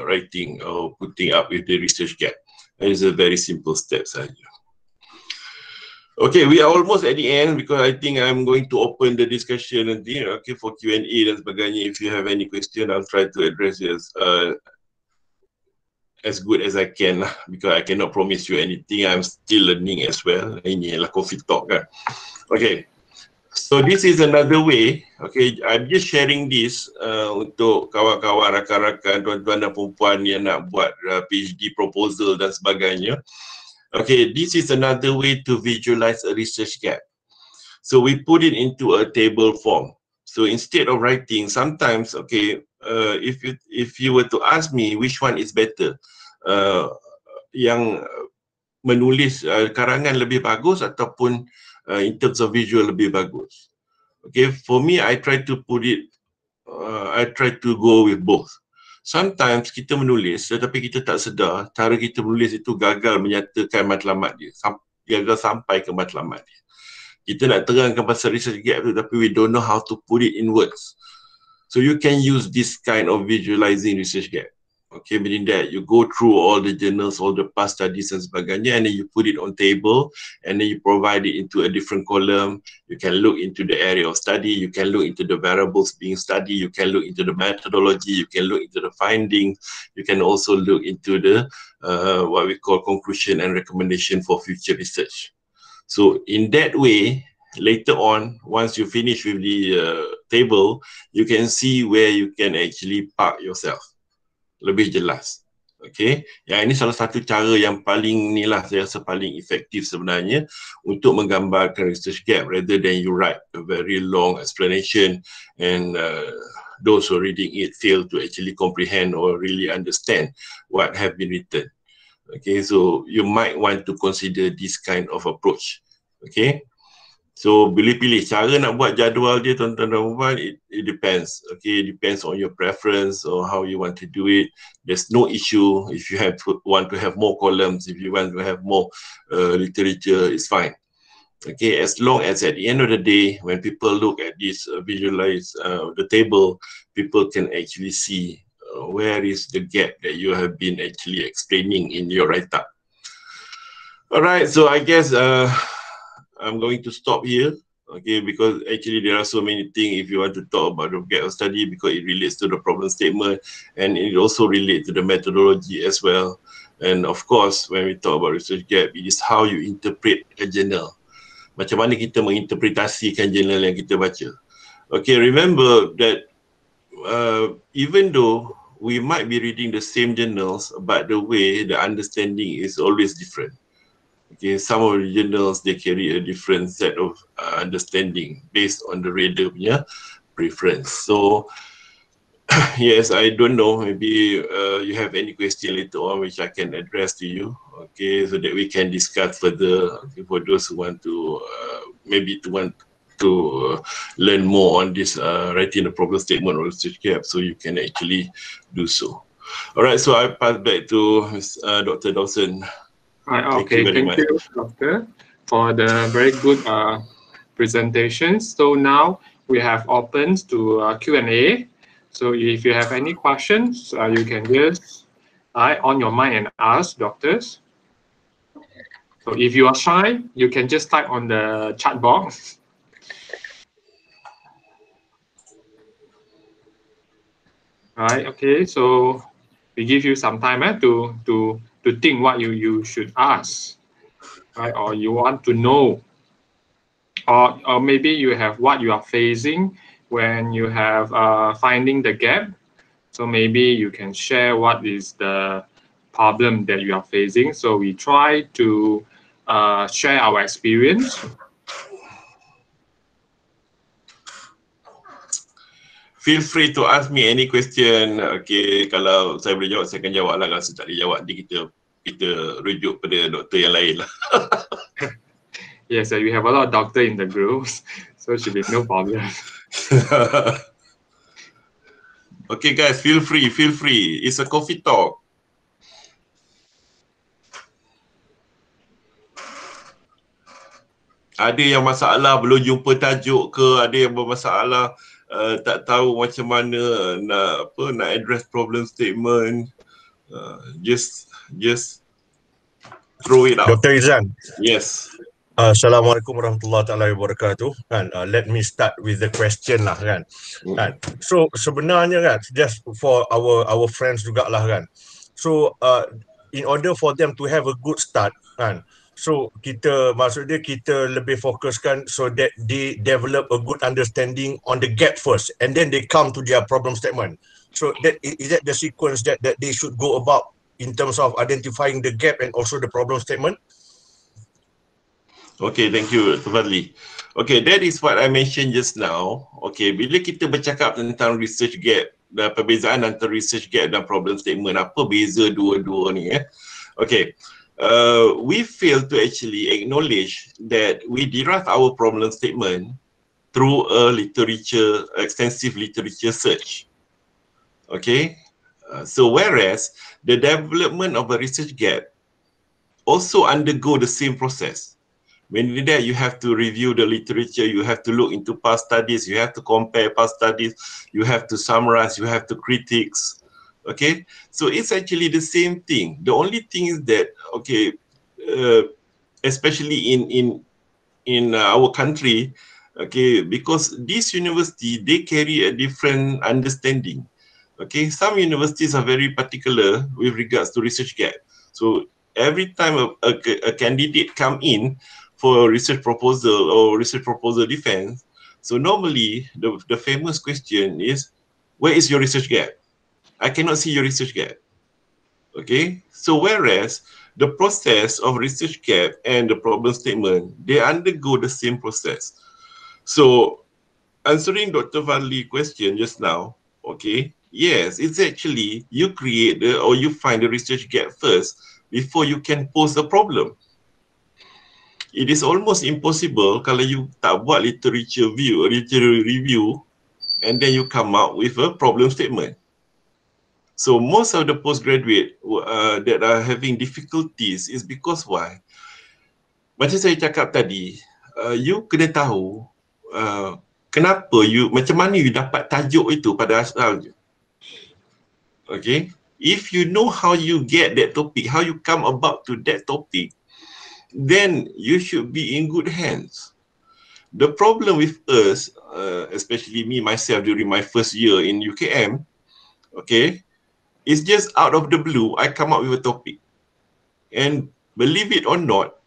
writing or putting up with the research gap. That is a very simple step saja. Okay, we are almost at the end because I think I'm going to open the discussion nanti, okay, for Q&A dan sebagainya. If you have any question, I'll try to address it as good as I can lah, because I cannot promise you anything. I'm still learning as well. Ini adalah coffee talk kan. Okay, so this is another way. Okay, I'm just sharing this untuk kawan-kawan, rakan-rakan, tuan-tuan dan perempuan yang nak buat PhD proposal dan sebagainya. Okay, this is another way to visualize a research gap. So we put it into a table form. So instead of writing, sometimes, okay, if you were to ask me which one is better, yang menulis karangan lebih bagus ataupun in terms of visual lebih bagus. Okay, for me, I try to put it, I try to go with both. Sometimes kita menulis tetapi kita tak sedar cara kita menulis itu gagal menyatakan matlamat dia, gagal sampai ke matlamat dia. Kita nak terangkan pasal research gap tu tapi we don't know how to put it in words. So you can use this kind of visualizing research gap. Okay, meaning that you go through all the journals, all the past studies and sebagainya, and then you put it on table, and then you provide it into a different column. You can look into the area of study, you can look into the variables being studied, you can look into the methodology, you can look into the findings, you can also look into the what we call conclusion and recommendation for future research. So in that way, later on, once you finish with the table, you can see where you can actually park yourself. Lebih jelas. Okay, yang ini salah satu cara yang paling ni lah saya rasa paling efektif sebenarnya untuk menggambarkan research gap rather than you write a very long explanation and those who are reading it fail to actually comprehend or really understand what have been written. Okay, so you might want to consider this kind of approach. Okay, so pilih-pilih cara nak buat jadual dia tuan-tuan dan puan, it depends. Okay, it depends on your preference or how you want to do it. There's no issue if you want to have more columns, if you want to have more literature, it's fine. Okay, as long as at the end of the day, when people look at this visualize the table, people can actually see where is the gap that you have been actually explaining in your write-up. All right, so I guess I'm going to stop here, okay, because actually there are so many things if you want to talk about the gap of study because it relates to the problem statement and it also relates to the methodology as well. And of course, when we talk about research gap, it is how you interpret a journal. Macam mana kita menginterpretasikan journal yang kita baca. Okay, remember that even though we might be reading the same journals, but the way the understanding is always different. Okay, some of the journals they carry a different set of understanding based on the reader punya preference. So yes, I don't know, maybe you have any question later on which I can address to you, okay, so that we can discuss further, okay, for those who want to learn more on this writing a problem statement or research gap, so you can actually do so. All right, so I pass back to Dr. Dawson. Okay, thank you, Doctor, for the very good presentation. So now we have opened to Q&A. So if you have any questions, you can just on your mind and ask doctors. So if you are shy, you can just type on the chat box. Right. Okay. So we give you some time to think what you should ask, right? Or you want to know, or maybe you have what you are facing when you have finding the gap. So maybe you can share what is the problem that you are facing. So we try to share our experience. Feel free to ask me any question. Okay, kalau saya boleh jawab, saya akan jawab lah. Kalau saya tak boleh jawab, nanti kita rujuk pada doktor yang lain lah. Yes, we have a lot of doctor in the groups, so it should be no problem. Okay guys, feel free. It's a coffee talk. Ada yang masalah belum jumpa tajuk ke, ada yang bermasalah tak tahu macam mana nak address problem statement. Just throw it out. Dr. Irzan. Yes. Assalamualaikum warahmatullahi taala wabarakatuh. Kan, let me start with the question lah kan. So sebenarnya kan, just for our friends jugalah kan. So in order for them to have a good start kan, so maksudnya kita lebih fokuskan so that they develop a good understanding on the gap first, and then they come to their problem statement. So is that the sequence that they should go about in terms of identifying the gap and also the problem statement? Okay, thank you, Dr. Fadli. Okay, that is what I mentioned just now. Okay, bila kita bercakap tentang research gap dan perbezaan antara research gap dan problem statement, apa beza dua-dua ni Okay, we fail to actually acknowledge that we derive our problem statement through a extensive literature search. Okay, so whereas the development of a research gap also undergo the same process. When you do that, you have to review the literature, you have to look into past studies, you have to compare past studies, you have to summarize, you have to critiques. Okay, so it's actually the same thing. The only thing is that, okay, especially in our country, okay, because this university, they carry a different understanding. Okay, some universities are very particular with regards to research gap. So every time a candidate come in for a research proposal or research proposal defense, so normally the famous question is, where is your research gap? I cannot see your research gap. Okay, so whereas the process of research gap and the problem statement, they undergo the same process. So answering Dr. Fadli's question just now, okay, yes, it's actually you create or you find the research gap first before you can pose a problem. It is almost impossible kalau you tak buat literature review and then you come out with a problem statement. So most of the postgraduate that are having difficulties is because why? Macam saya cakap tadi, you kena tahu kenapa macam mana you dapat tajuk itu pada asalnya. Okay, if you know how you get that topic, how you come about to that topic, then you should be in good hands. The problem with us, especially me myself during my first year in UKM, okay, it's just out of the blue, I come up with a topic. And believe it or not,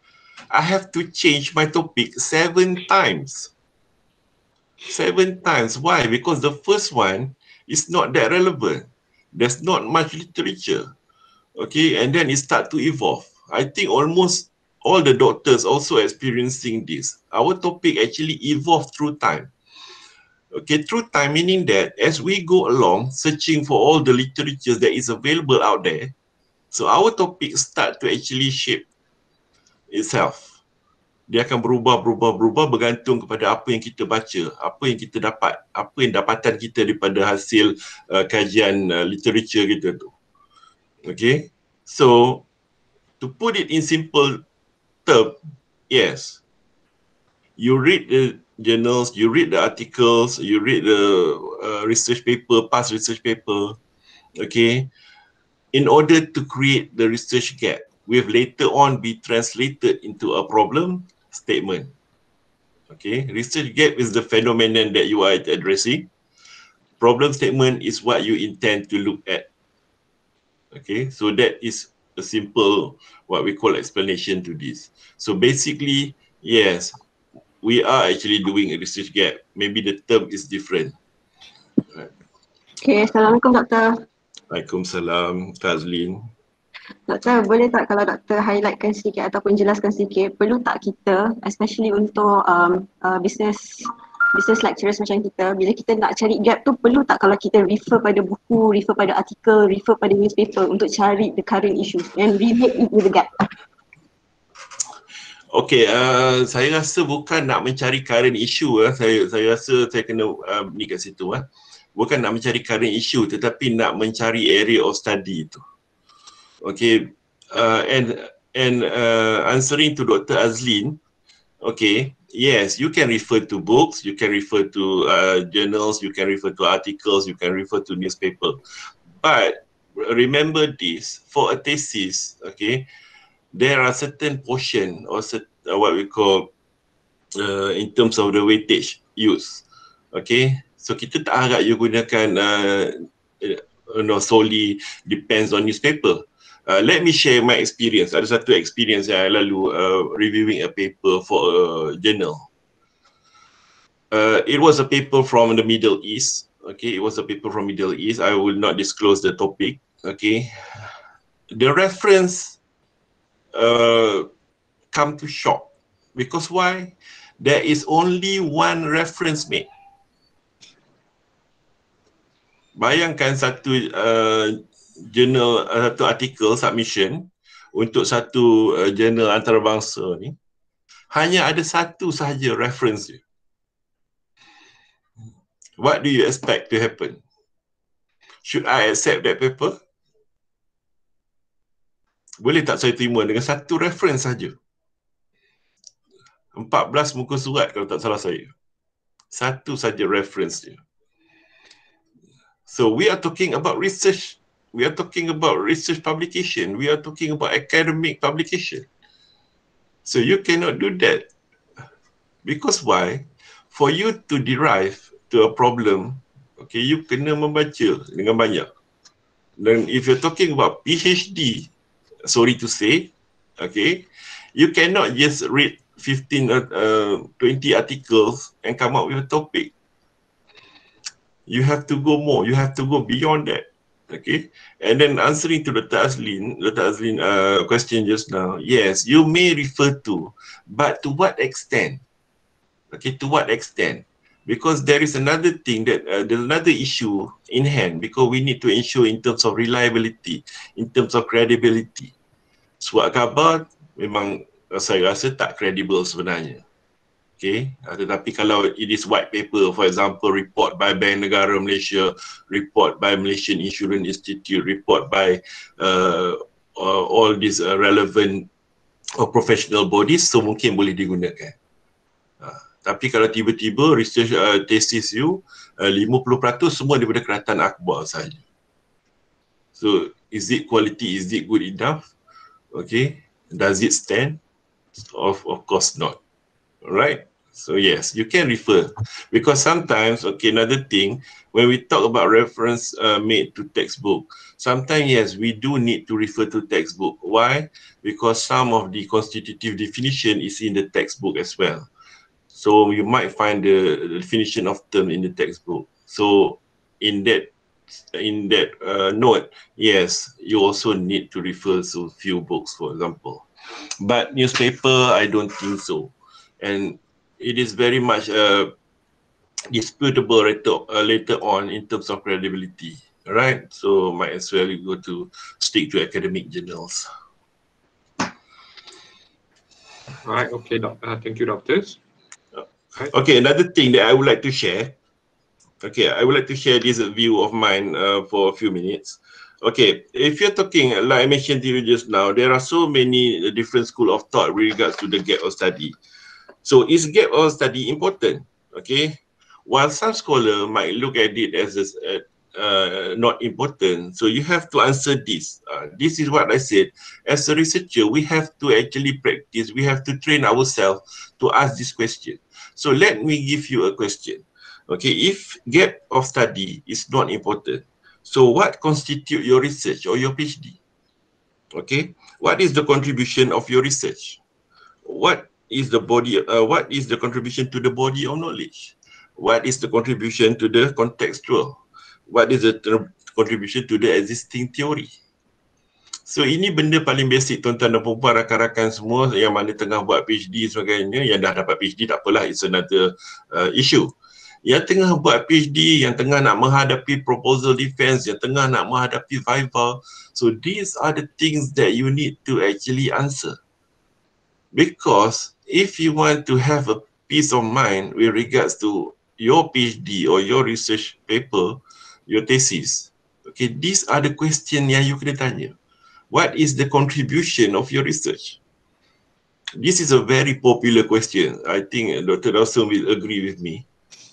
I have to change my topic 7 times. 7 times. Why? Because the first one is not that relevant. There's not much literature. Okay, and then it starts to evolve. I think almost all the doctors also experiencing this. Our topic actually evolved through time. Okay, through time meaning that as we go along searching for all the literature that is available out there, so our topic start to actually shape itself. Dia akan berubah bergantung kepada apa yang kita baca, apa yang kita dapat, apa yang dapatan kita daripada hasil kajian literature kita tu. Okay, so to put it in simple term, yes, you read the journals, you read the articles, you read the research paper, past research paper, okay, in order to create the research gap, will later on be translated into a problem statement. Okay, research gap is the phenomenon that you are addressing. Problem statement is what you intend to look at. Okay, so that is a simple, what we call explanation to this. So basically, yes, we are actually doing a research gap. Maybe the term is different. Right. Okay, Assalamualaikum Doktor. Waalaikumsalam, Tazlin. Doktor, boleh tak kalau doktor highlightkan sedikit ataupun jelaskan sedikit, perlu tak kita, especially untuk business lecturers macam kita, bila kita nak cari gap tu, perlu tak kalau kita refer pada buku, refer pada artikel, refer pada newspaper untuk cari the current issues and relate it with the gap? Okay, saya rasa bukan nak mencari current issue. Saya rasa saya kena ni kat situ. Bukan nak mencari current issue, tetapi nak mencari area of study itu. Okay, and answering to Dr. Azlin, okay, yes, you can refer to books, you can refer to journals, you can refer to articles, you can refer to newspaper. But remember this, for a thesis, okay, there are certain portion or what we call in terms of the weightage used. Okay, so kita tak harap you gunakan solely depends on newspaper. Let me share my experience. Ada satu experience yang lalu reviewing a paper for a journal. It was a paper from the Middle East. Okay, it was a paper from Middle East. I will not disclose the topic. Okay, the reference come to shock. Because why? There is only one reference made. Bayangkan satu journal, satu artikel submission untuk satu journal antarabangsa ni, hanya ada satu sahaja reference dia. What do you expect to happen? Should I accept that paper? Boleh tak saya terima dengan satu reference saja? 14 muka surat kalau tak salah saya. Satu saja reference dia. So we are talking about research. We are talking about research publication. We are talking about academic publication. So you cannot do that. Because why? For you to derive to a problem, okay, you kena membaca dengan banyak. Dan if you're talking about PhD, sorry to say, okay, you cannot just read 15 or 20 articles and come up with a topic. You have to go more. You have to go beyond that. Okay. And then answering to Dr. Azlin question just now, yes, you may refer to, but to what extent? Okay, to what extent? Because there is another thing that there's another issue in hand, because we need to ensure in terms of reliability, in terms of credibility. Surat khabar memang saya rasa tak credible sebenarnya. Okay, tetapi kalau it is white paper, for example, report by Bank Negara Malaysia, report by Malaysian Insurance Institute, report by all these relevant or professional bodies, so mungkin boleh digunakan. Tapi kalau tiba-tiba research thesis you 50% semua daripada kerajaan akhbar saja. So is it quality, is it good enough? Okay, does it stand? Of course not. Alright. So yes, you can refer, because sometimes, okay, another thing, when we talk about reference made to textbook, sometimes yes, we do need to refer to textbook. Why? Because some of the constitutive definition is in the textbook as well. So you might find the definition of term in the textbook. So in that note, yes, you also need to refer to few books, for example. But newspaper, I don't think so. And it is very much disputable later on in terms of credibility, right? So might as well you go to stick to academic journals. Right. Okay. Thank you, doctors. Okay. Another thing that I would like to share. Okay, I would like to share this view of mine for a few minutes. Okay, if you're talking, like I mentioned to you just now, there are so many different schools of thought with regards to the gap of study. So is gap of study important? Okay, while some scholars might look at it as not important, so you have to answer this. This is what I said. As a researcher, we have to actually practice. We have to train ourselves to ask this question. So let me give you a question. Okay, if gap of study is not important, so what constitute your research or your PhD? Okay, what is the contribution of your research? What is the what is the contribution to the body of knowledge? What is the contribution to the contextual? What is the contribution to the existing theory? So ini benda paling basic tuan-tuan dan puan-puan, rakan-rakan semua yang mana tengah buat PhD sebagainya, yang dah dapat PhD tak apalah, it's another issue. Yang tengah buat PhD, yang tengah nak menghadapi proposal defense, yang tengah nak menghadapi viva, so these are the things that you need to actually answer. Because if you want to have a peace of mind with regards to your PhD or your research paper, your thesis, okay, these are the questions yang you kena tanya. What is the contribution of your research? This is a very popular question. I think Dr. Dawson will agree with me.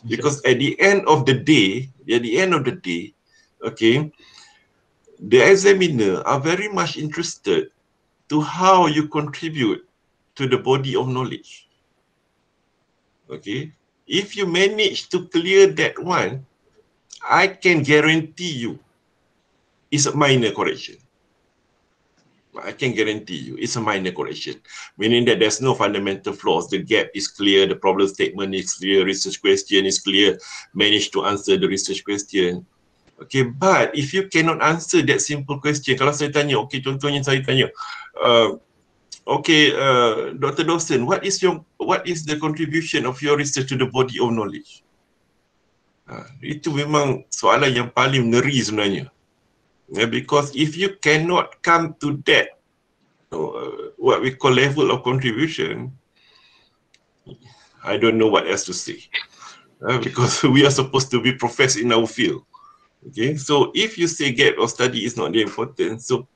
Because at the end of the day, okay, the examiner are very much interested to how you contribute to the body of knowledge. Okay, if you manage to clear that one, I can guarantee you it's a minor correction. I can guarantee you it's a minor correction, meaning that there's no fundamental flaws. The gap is clear, the problem statement is clear, research question is clear, manage to answer the research question. Okay, but if you cannot answer that simple question, kalau saya tanya, okay, contohnya saya tanya, Dr. Dawson, what is the contribution of your research to the body of knowledge? Itu memang soalan yang paling ngeri sebenarnya. Because if you cannot come to that, what we call level of contribution, I don't know what else to say. Because we are supposed to be professed in our field. Okay, so if you say gap of study is not that important, so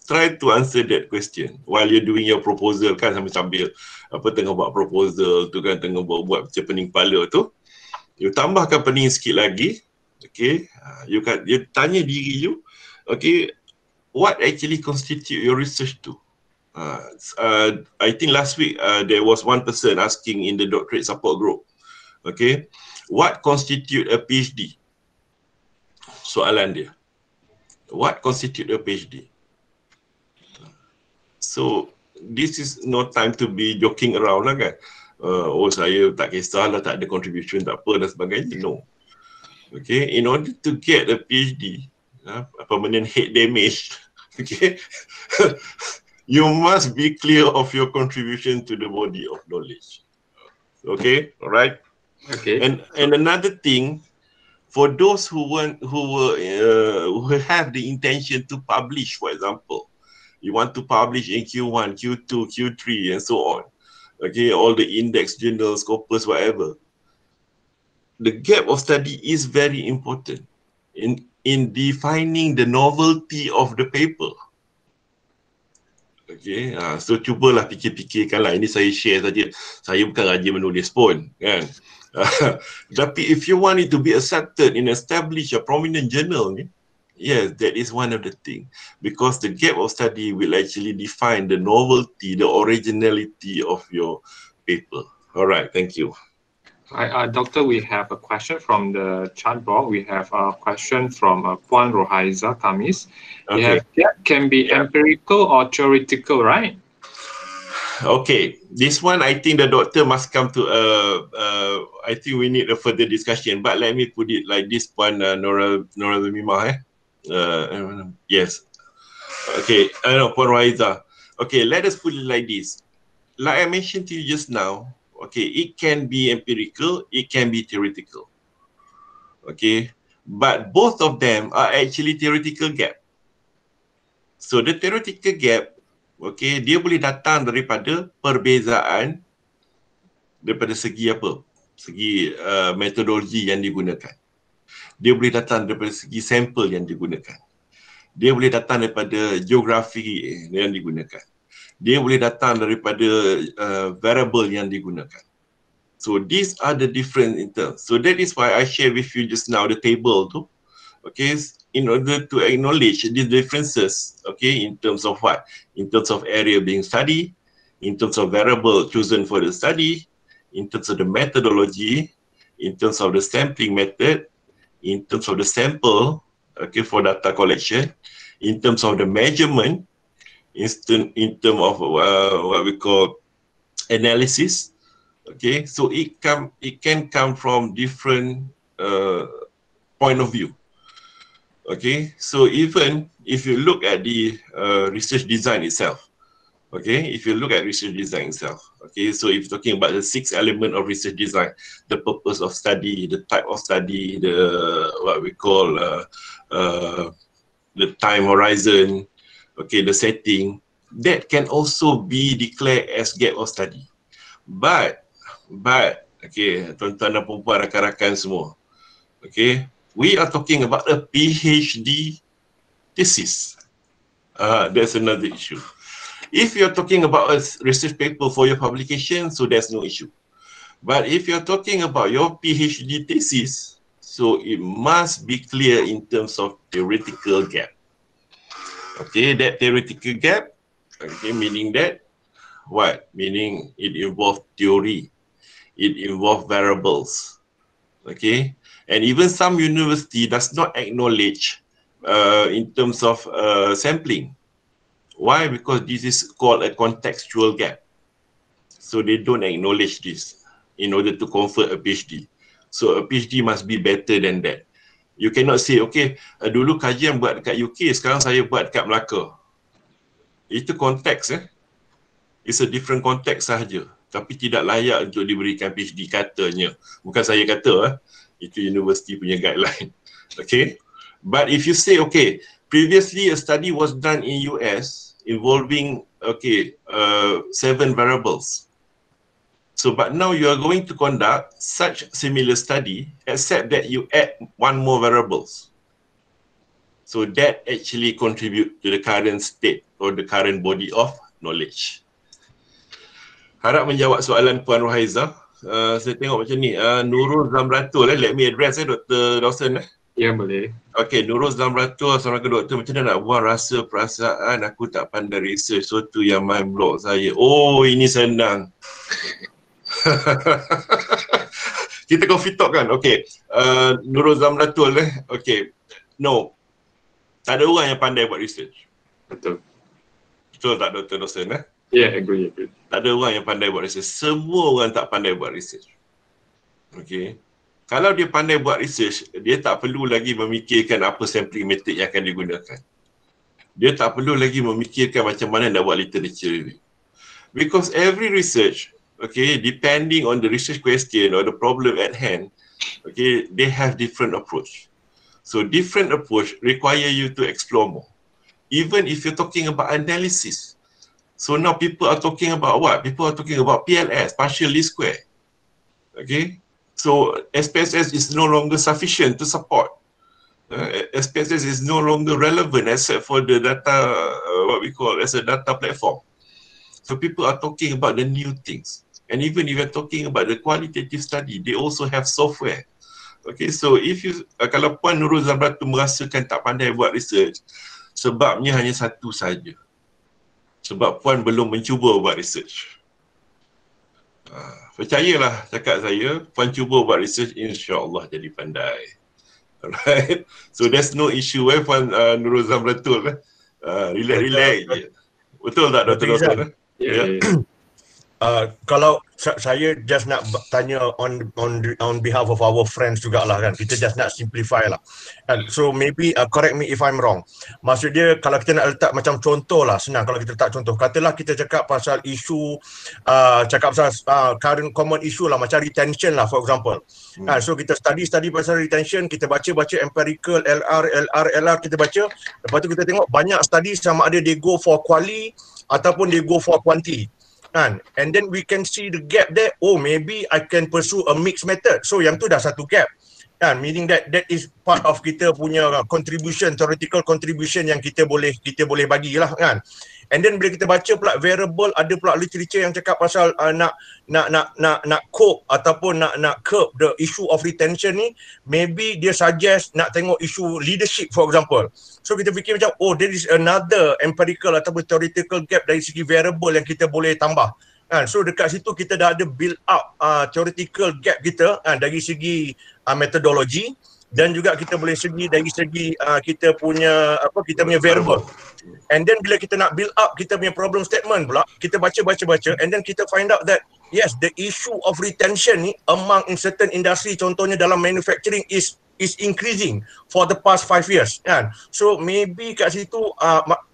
try to answer that question while you're doing your proposal kan, sambil tengah buat proposal tu kan, tengah buat macam pening kepala tu, you tambahkan pening sikit lagi. Okay, you tanya diri you, okay, what actually constitute your research to? I think last week there was one person asking in the doctorate support group, okay, what constitute a PhD? Soalan dia, what constitute a PhD? So this is no time to be joking around lah kan. Saya tak kisahlah, tak ada contribution, tak apa dan sebagainya. No. Okay, in order to get a PhD, permanent head damage, okay, you must be clear of your contribution to the body of knowledge. Okay, alright. Okay. And another thing, for those who have the intention to publish, for example, you want to publish in Q1, Q2, Q3, and so on. Okay, all the index journals, corpus, whatever. The gap of study is very important in defining the novelty of the paper. Okay, so cubalah fikir-fikirkanlah. Ini saya share saja. Saya bukan rajin menulis pun, kan. Tapi if you want it to be accepted in established a prominent journal ni, yes, that is one of the things, because the gap of study will actually define the novelty, the originality of your paper. All right, thank you. Doctor, we have a question from the chat box. We have a question from Puan Rohaiza Kamis. Okay. Gap can be empirical or theoretical, right? Okay, this one I think the doctor must come to I think we need a further discussion, but let me put it like this, Puan Nora Mimah, yes. Okay, Puan Rohaiza. Okay, let us put it like this. Like I mentioned to you just now, okay, it can be empirical, it can be theoretical. Okay, but both of them are actually theoretical gap. So the theoretical gap, okay, dia boleh datang daripada perbezaan daripada segi apa? Segi metodologi yang digunakan. Dia boleh datang daripada segi sampel yang digunakan. Dia boleh datang daripada geografi yang digunakan. Dia boleh datang daripada variable yang digunakan. So these are the different in terms. So that is why I share with you just now the table tu. Okay, in order to acknowledge these differences, okay, in terms of what? In terms of area being studied, in terms of variable chosen for the study, in terms of the methodology, in terms of the sampling method, in terms of the sample, okay, for data collection, in terms of the measurement, in terms of what we call analysis. Okay, so it can come from different point of view. Okay, so even if you look at the research design itself, okay, if you look at research design itself, okay, so if you're talking about the 6 element of research design, the purpose of study, the type of study, the what we call the time horizon, okay, the setting, that can also be declared as gap of study. But, okay, tuan-tuan dan perempuan, rakan-rakan semua, okay, we are talking about a PhD thesis. That's another issue. If you're talking about a research paper for your publication, so there's no issue. But if you're talking about your PhD thesis, so it must be clear in terms of theoretical gap. Okay, that theoretical gap, okay, meaning that, what? Meaning it involves theory, it involves variables, okay? And even some university does not acknowledge in terms of sampling. Why? Because this is called a contextual gap. So they don't acknowledge this in order to confer a PhD. So a PhD must be better than that. You cannot say, okay, dulu kajian buat dekat UK, sekarang saya buat dekat Melaka. Itu konteks, It's a different context sahaja. Tapi tidak layak untuk diberikan PhD katanya. Bukan saya kata, itu university punya guideline. Okay. But if you say, okay, previously a study was done in US involving, okay, 7 variables. So, but now you are going to conduct such similar study, except that you add 1 more variables. So that actually contribute to the current state or the current body of knowledge. Harap menjawab soalan Puan Rohaiza. Saya tengok macam ni. Nurul Zamratul, let me address Dr. Dawson. Ya, boleh. Okay, Nurul Zamratul, Assalamualaikum doktor. Macam mana nak buang rasa perasaan aku tak pandai research, so tu yang mind block saya. Oh, ini senang. Kita coffee talk kan? Okay. Nurul Zamratul Okay. No. Tak ada orang yang pandai buat research. Betul. Betul tak Dr. Dawson? Yeah, agree. Tak ada orang yang pandai buat research. Semua orang tak pandai buat research. Okay. Kalau dia pandai buat research, dia tak perlu lagi memikirkan apa sampling method yang akan digunakan. Dia tak perlu lagi memikirkan macam mana nak buat literature review. Because every research, okay, depending on the research question or the problem at hand, okay, they have different approach. So different approach require you to explore more. Even if you're talking about analysis. So now people are talking about what? People are talking about PLS, partial least square. Okay. So SPSS is no longer sufficient to support. SPSS is no longer relevant except for the data, what we call as a data platform. So people are talking about the new things. And even if you're talking about the qualitative study, they also have software. Okay, so if you, kalau Puan Nurul Zamratul merasakan tak pandai buat research, sebabnya hanya satu saja. Sebab Puan belum mencuba buat research. Percayalah cakap saya, Puan cuba buat research, insya-Allah jadi pandai. Alright. So there's no issue Puan Nurul Zamratul. Relax je. Betul tak Dr. Dawson? Yeah. Kalau saya just nak tanya on behalf of our friends jugalah kan, kita just nak simplify lah kan. So maybe correct me if I'm wrong. Maksud dia kalau kita nak letak macam contoh lah, senang kalau kita letak contoh. Katalah kita cakap pasal isu cakap pasal current common issue lah, macam retention lah for example. So kita study pasal retention, kita baca empirical LR kita baca. Lepas tu kita tengok banyak study sama ada they go for quali ataupun they go for quanti. And then we can see the gap there. Oh, maybe I can pursue a mixed method. So yang tu dah satu gap. Meaning that is part of kita punya contribution, theoretical contribution yang kita boleh bagilah kan. And then bila kita baca pula variable, ada pula literature yang cakap pasal nak cope ataupun nak curb the issue of retention ni, maybe dia suggest nak tengok isu leadership for example. So kita fikir macam, oh there is another empirical ataupun theoretical gap dari segi variable yang kita boleh tambah. So dekat situ kita dah ada build up theoretical gap kita dari segi metodologi, dan juga kita boleh segi dari segi kita punya kita punya variable. And then bila kita nak build up kita punya problem statement pula, kita baca, and then kita find out that yes, the issue of retention ni among in certain industry, contohnya dalam manufacturing is increasing for the past 5 years kan. So maybe kat situ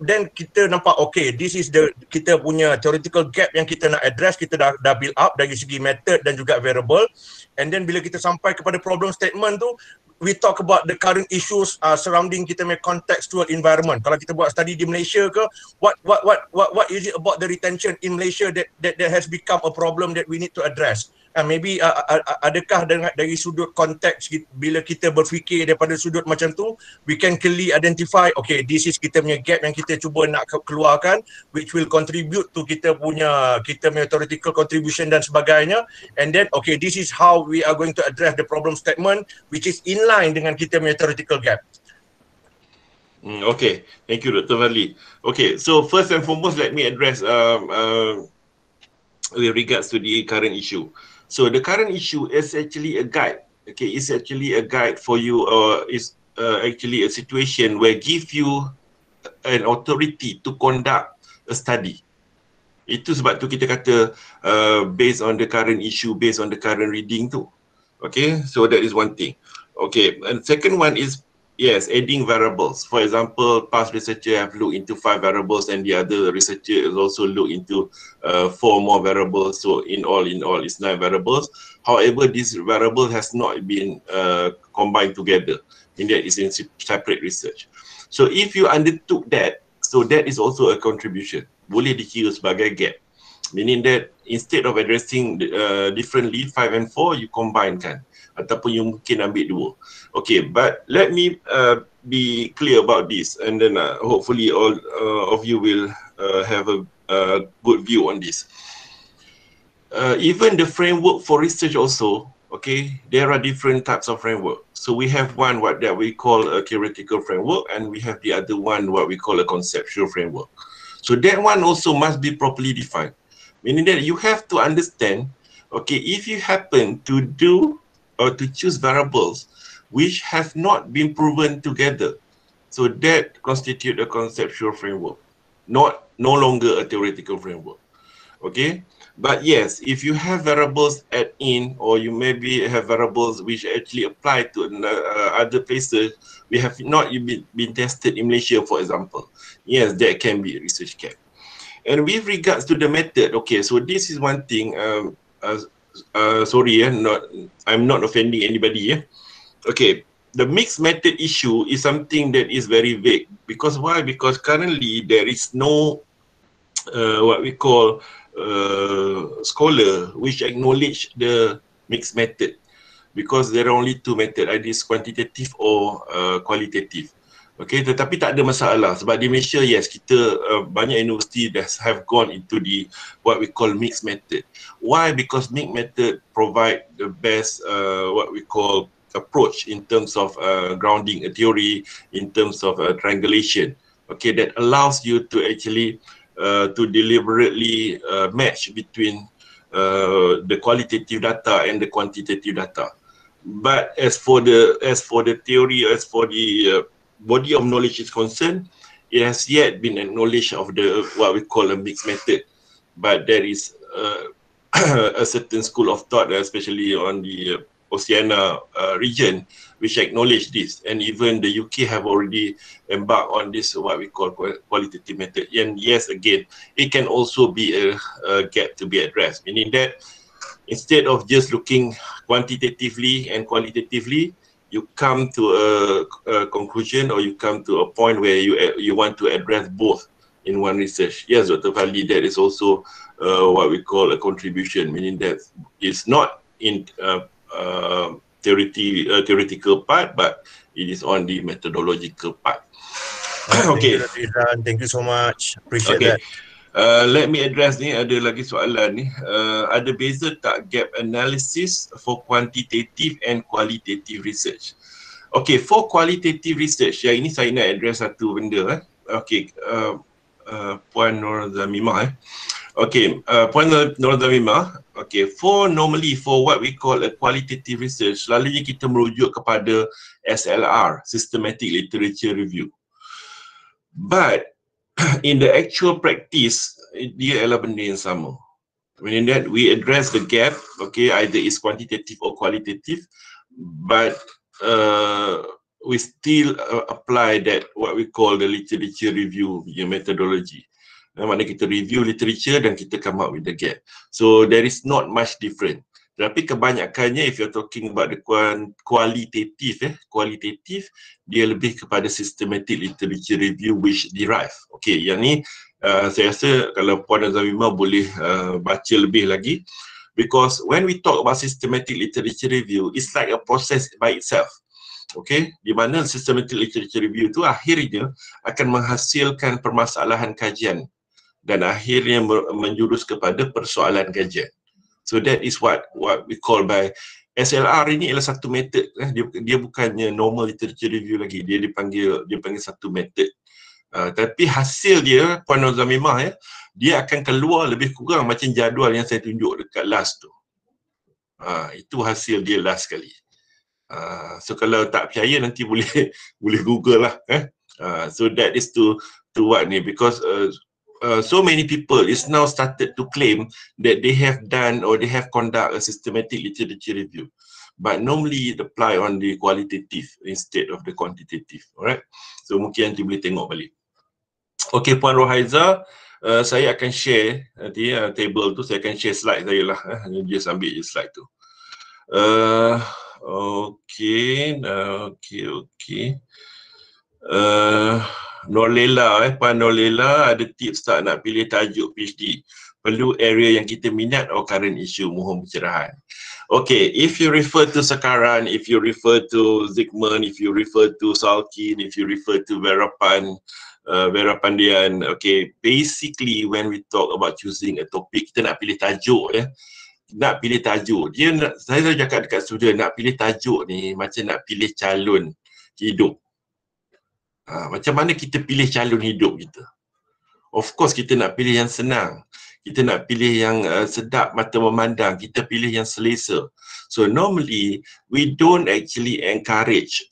then kita nampak okay, this is the kita punya theoretical gap yang kita nak address. Kita dah build up dari segi method dan juga variable. And then bila kita sampai kepada problem statement tu, we talk about the current issues surrounding kita punya contextual environment. Kalau kita buat study di Malaysia ke, what is it about the retention in Malaysia that has become a problem that we need to address? Maybe adakah dari sudut konteks bila kita berfikir daripada sudut macam tu, we can clearly identify okay, this is kita punya gap yang kita cuba nak keluarkan, which will contribute to kita punya theoretical contribution dan sebagainya. And then okay, this is how we are going to address the problem statement which is in line dengan kita punya theoretical gap. Okay, thank you Dr. Fadli. Okay, so first and foremost let me address with regards to the current issue. So the current issue is actually a guide. Okay, it's actually a guide for you, or is actually a situation where give you an authority to conduct a study. Itu sebab tu kita kata based on the current issue, based on the current reading tu. Okay, so that is one thing. Okay, and second one is yes, adding variables. For example, past researcher have looked into 5 variables and the other researcher has also looked into 4 more variables. So in all, it's 9 variables. However, this variable has not been combined together. In that is in separate research. So if you undertook that, so that is also a contribution. Boleh dikira sebagai gap. Meaning that instead of addressing differently 5 and 4, you combine kan. Ataupun you mungkin ambil 2. Okay, but let me be clear about this, and then hopefully all of you will have a good view on this. Even the framework for research also, okay, there are different types of framework. So we have one that we call a theoretical framework, and we have the other one what we call a conceptual framework. So that one also must be properly defined, meaning that you have to understand, okay, if you happen to do or to choose variables which have not been proven together, so that constitute a conceptual framework, no longer a theoretical framework. Okay, but yes, if you have variables add in, or you maybe have variables which actually apply to other places, we have not been tested in Malaysia, for example, yes, that can be a research gap. And with regards to the method, okay, so this is one thing. Sorry, I'm not offending anybody. Okay, the mixed method issue is something that is very vague. Because why? Because currently there is no what we call scholar which acknowledge the mixed method, because there are only 2 methods, either quantitative or qualitative. Okay, tetapi tak ada masalah sebab di Malaysia, yes, kita banyak universiti that have gone into the what we call mixed method. Why? Because mixed method provide the best what we call approach in terms of grounding a theory, in terms of triangulation. Okay, that allows you to actually to deliberately match between the qualitative data and the quantitative data. But as for the theory, as for the body of knowledge is concerned, it has yet been acknowledged of the what we call a mixed method. But there is a certain school of thought, especially on the Oceania region, which acknowledge this, and even the UK have already embarked on this what we call qualitative method. And yes, again, it can also be a gap to be addressed, meaning that instead of just looking quantitatively and qualitatively, you come to a conclusion, or you come to a point where you want to address both in one research. Yes, Dr. Fadli, that is also what we call a contribution, meaning that it's not in theoretical part, but it is on the methodological part. Okay. Thank you so much. Appreciate that. Let me address ni, ada lagi soalan ni. Ada beza tak gap analysis for quantitative and qualitative research? Okay, for qualitative research, yang ini saya nak address satu benda. Okay, Puan Nur Zamimah. Okay, point nombor 5. Okay, normally for what we call a qualitative research, selalunya kita merujuk kepada SLR, Systematic Literature Review. But in the actual practice, dia adalah benda yang sama. Meaning that we address the gap, okay, either is quantitative or qualitative, but we still apply that what we call the literature review methodology. Maknanya kita review literature dan kita come up with the gap. So there is not much different. Tapi kebanyakannya if you're talking about the kualitatif, dia lebih kepada systematic literature review which derive. Okay, yang ni saya rasa kalau Puan Azamimah boleh baca lebih lagi, because when we talk about systematic literature review, it's like a process by itself. Okay, di mana systematic literature review itu akhirnya akan menghasilkan permasalahan kajian dan akhirnya menjurus kepada persoalan kajian. So that is what we call by SLR. Ini adalah satu method. Dia bukannya normal literature review lagi. Dia dipanggil satu method. Tapi hasil dia, Puan Azamimah, dia akan keluar lebih kurang macam jadual yang saya tunjuk dekat last tu. Itu hasil dia last kali. So kalau tak percaya nanti boleh Google lah. So that is to what ni, because so many people is now started to claim that they have done or they have conduct a systematic literature review, but normally it apply on the qualitative instead of the quantitative. Alright, so mungkin nanti boleh tengok balik. Okay, Puan Rohaiza, saya akan share nanti table tu, saya akan share slide saya lah. Just ambil je slide tu. Okay. Norlela, Puan Norlela, ada tips tak nak pilih tajuk PhD? Perlu area yang kita minat or current issue? Mohon pencerahan. Okay, if you refer to Sekaran, if you refer to Zikman, if you refer to Salkin, if you refer to Verapandian, okay, basically when we talk about choosing a topic, kita nak pilih tajuk nak pilih tajuk. Saya cakap dekat student, nak pilih tajuk ni macam nak pilih calon hidup. Macam mana kita pilih calon hidup kita? Of course kita nak pilih yang senang. Kita nak pilih yang sedap mata memandang. Kita pilih yang selesa. So normally we don't actually encourage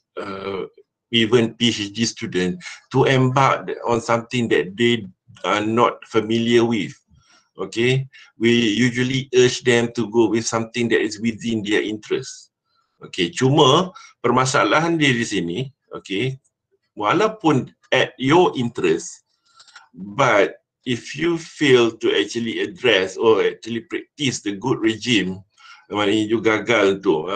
even PhD student to embark on something that they are not familiar with. Okay, we usually urge them to go with something that is within their interest. Okay, cuma permasalahan dia di sini, okay, walaupun at your interest, but if you fail to actually address or actually practice the good regime, maknanya you gagal untuk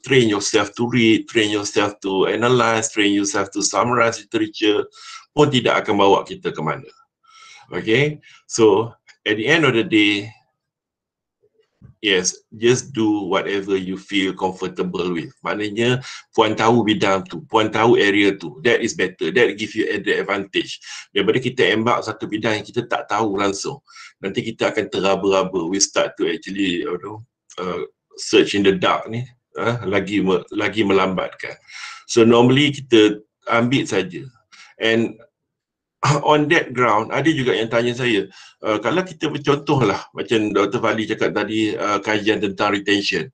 train yourself to read, train yourself to analyze, train yourself to summarize literature, pun tidak akan bawa kita ke mana. Okay, so at the end of the day, yes, just do whatever you feel comfortable with. Maknanya Puan tahu bidang tu, Puan tahu area tu, that is better, that give you the advantage. Daripada kita embark satu bidang yang kita tak tahu langsung, nanti kita akan teraba-raba, we start to actually search in the dark ni, lagi melambatkan. So normally kita ambil saja. And on that ground, ada juga yang tanya saya, kalau kita bercontohlah macam Dr. Fali cakap tadi, kajian tentang retention,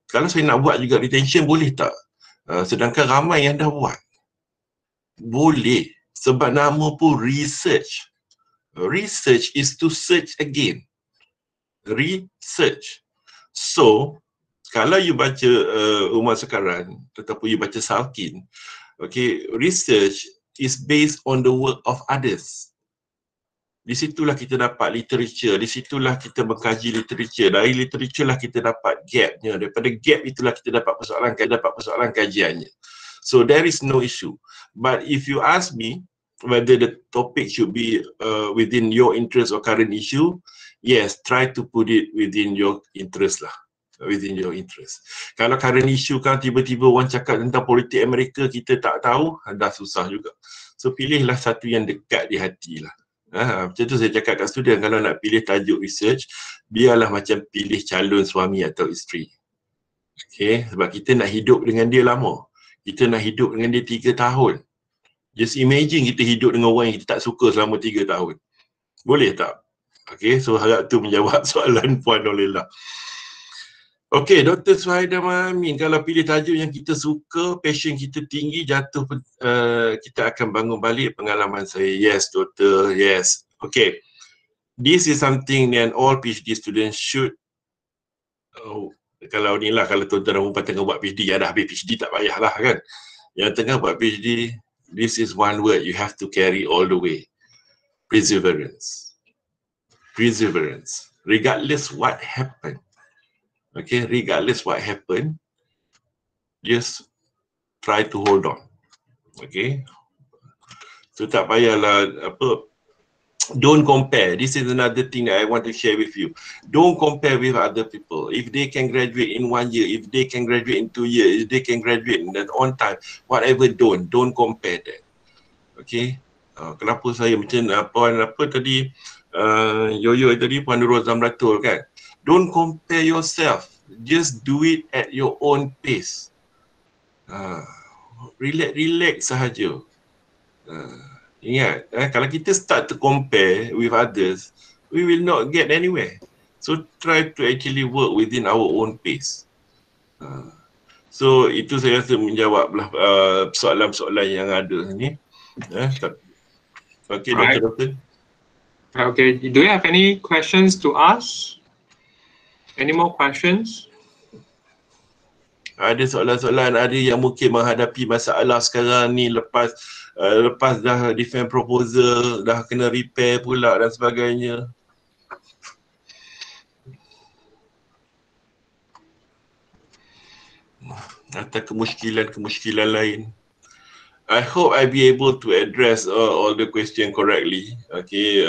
kalau saya nak buat juga retention, boleh tak? Sedangkan ramai yang dah buat. Boleh, sebab nama pun research. Research is to search again. Research. So kalau you baca Umar Sekaran ataupun you baca Salkin, okay, research is based on the work of others. Di situlah kita dapat literature, di situlah kita mengkaji literature, dari literature lah kita dapat gapnya, daripada gap itulah kita dapat persoalan kajiannya. So there is no issue. But if you ask me whether the topic should be within your interest or current issue, yes, try to put it within your interest lah. Within your interest. Kalau current issue kan tiba-tiba orang cakap tentang politik Amerika kita tak tahu, dah susah juga. So pilihlah satu yang dekat di hati lah. Macam tu saya cakap kat student, kalau nak pilih tajuk research, biarlah macam pilih calon suami atau isteri. Okay, sebab kita nak hidup dengan dia lama. Kita nak hidup dengan dia 3 tahun. Just imagine kita hidup dengan orang yang kita tak suka selama 3 tahun. Boleh tak? Okay, so harap tu menjawab soalan Puan Nolela. Okay, Dr. Suhaida Mamin, kalau pilih tajuk yang kita suka, passion kita tinggi, jatuh kita akan bangun balik pengalaman saya. Yes, Doktor, yes. Okay, this is something that all PhD students should, kalau ni lah, kalau tuan-tuan dan puan tengah buat PhD, yang dah habis PhD tak payahlah kan. Yang tengah buat PhD, this is one word you have to carry all the way. Perseverance. Perseverance. Regardless what happened. Okay, regardless what happened, just try to hold on. Okay, so tak payahlah don't compare. This is another thing that I want to share with you. Don't compare with other people. If they can graduate in 1 year, if they can graduate in 2 years, if they can graduate on time, whatever, don't compare that. Okay, kenapa saya macam Puan tadi, Yoyo tadi, Puan Nurul Zamratul kan, don't compare yourself. Just do it at your own pace. Relax sahaja. Ingat, kalau kita start to compare with others, we will not get anywhere. So try to actually work within our own pace. So itu saya rasa menjawablah soalan-soalan yang ada ni. Okay, Doktor. Okay, do you have any questions to ask? Any more questions? Ada soalan-soalan, ada yang mungkin menghadapi masalah sekarang ni lepas dah defend proposal, dah kena repair pula dan sebagainya. Atau kemusykilan lain. I hope I be able to address all the question correctly. Okay,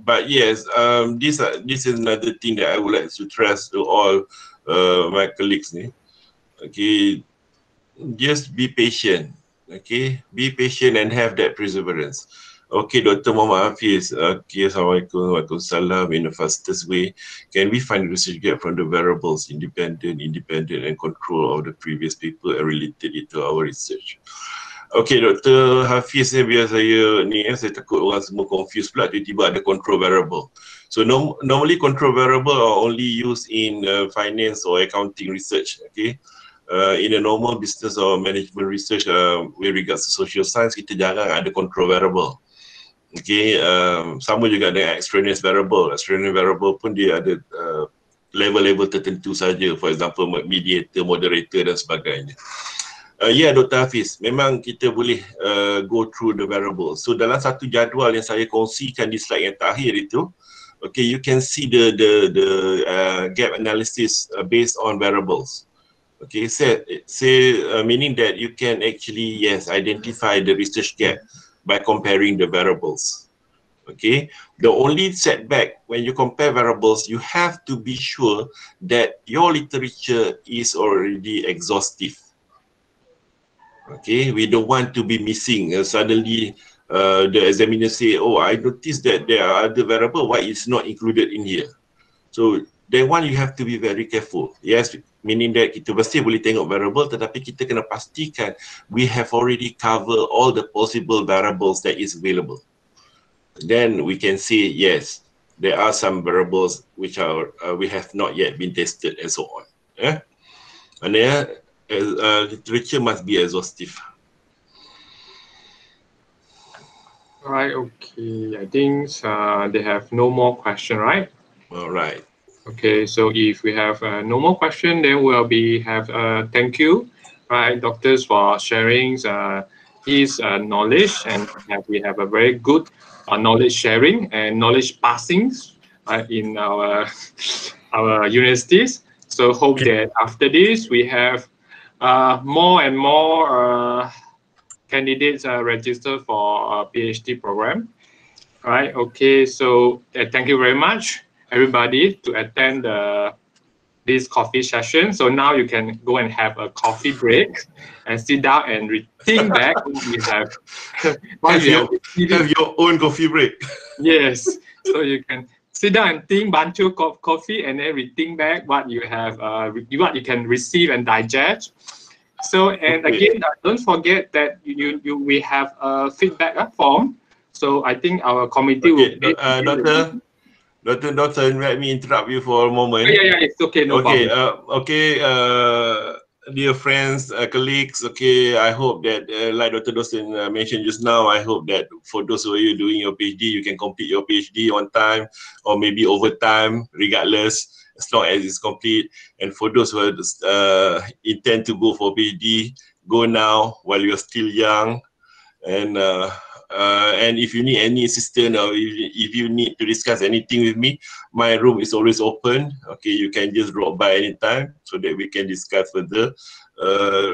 but yes, this is another thing that I would like to stress to all my colleagues ni. Okay, just be patient. Okay, be patient and have that perseverance. Okay, Dr. Muhammad Hafiz. Okay, Assalamualaikum. Waalaikumsalam. In the fastest way, can we find research gap from the variables independent and control of the previous people and related it to our research? Okay, Dr. Hafiz ni biar saya ni, saya takut orang semua confused pula tiba-tiba ada control variable. So normally control variable are only used in finance or accounting research. Okay, in a normal business or management research with regards to social science, kita jarang ada control variable. Okay, sama juga dengan extraneous variable. Extraneous variable pun dia ada level-level tertentu saja. For example, mediator, moderator dan sebagainya. Ya, Dr. Hafiz, memang kita boleh go through the variables. So dalam satu jadual yang saya kongsikan di slide yang terakhir itu, okay, you can see the gap analysis based on variables. Okay, meaning that you can actually, yes, identify the research gap by comparing the variables. Okay, the only setback when you compare variables, you have to be sure that your literature is already exhaustive. Okay, we don't want to be missing. Suddenly, the examiner say, "Oh, I noticed that there are other variables. Why it's not included in here?" So, that one you have to be very careful. Yes, meaning that kita pasti boleh tengok variable, tetapi kita kena pastikan we have already covered all the possible variables that is available. Then we can say yes, there are some variables which are we have not yet been tested and so on. And literature must be exhaustive. All right, okay. I think they have no more question, right? All right. Okay, so if we have no more question, then we'll have thank you, right, doctors, for sharing his knowledge, and we have a very good knowledge sharing and knowledge passing in our universities. So hope that after this we have more and more candidates register for a PhD program. All right, okay, so thank you very much, everybody, to attend this coffee session. So now you can go and have a coffee break and sit down and think back what you have. Have your own coffee break. Yes, so you can sit down and think, bunch of coffee, and then rethink back what you have, what you can receive and digest. So, and again, don't forget that we have a feedback form. So I think our committee will. Dr. Dawson, let me interrupt you for a moment. Yeah, it's okay, no problem. Dear friends, colleagues, okay, I hope that, like Dr. Dawson mentioned just now, I hope that for those of you doing your PhD, you can complete your PhD on time or maybe over time, regardless, as long as it's complete. And for those who intend to go for PhD, go now while you're still young. And if you need any assistance or if you need to discuss anything with me, my room is always open. Okay, you can just drop by anytime so that we can discuss further.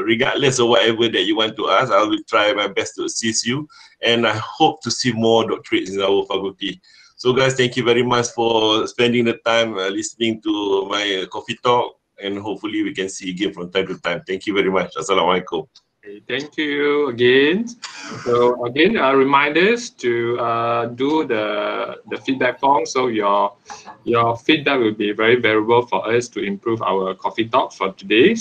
Regardless of whatever that you want to ask, I will try my best to assist you. And I hope to see more doctorates in our faculty. So guys, thank you very much for spending the time listening to my coffee talk. And hopefully we can see again from time to time. Thank you very much. Assalamualaikum. Thank you again. So again, reminders to do the feedback form. So your feedback will be very valuable for us to improve our coffee talk for today.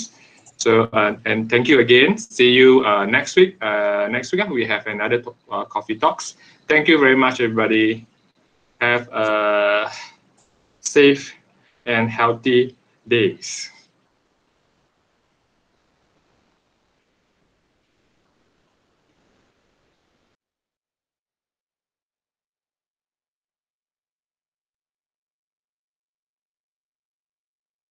So and thank you again. See you next week. Next week we have another coffee talks. Thank you very much, everybody. Have a safe and healthy days.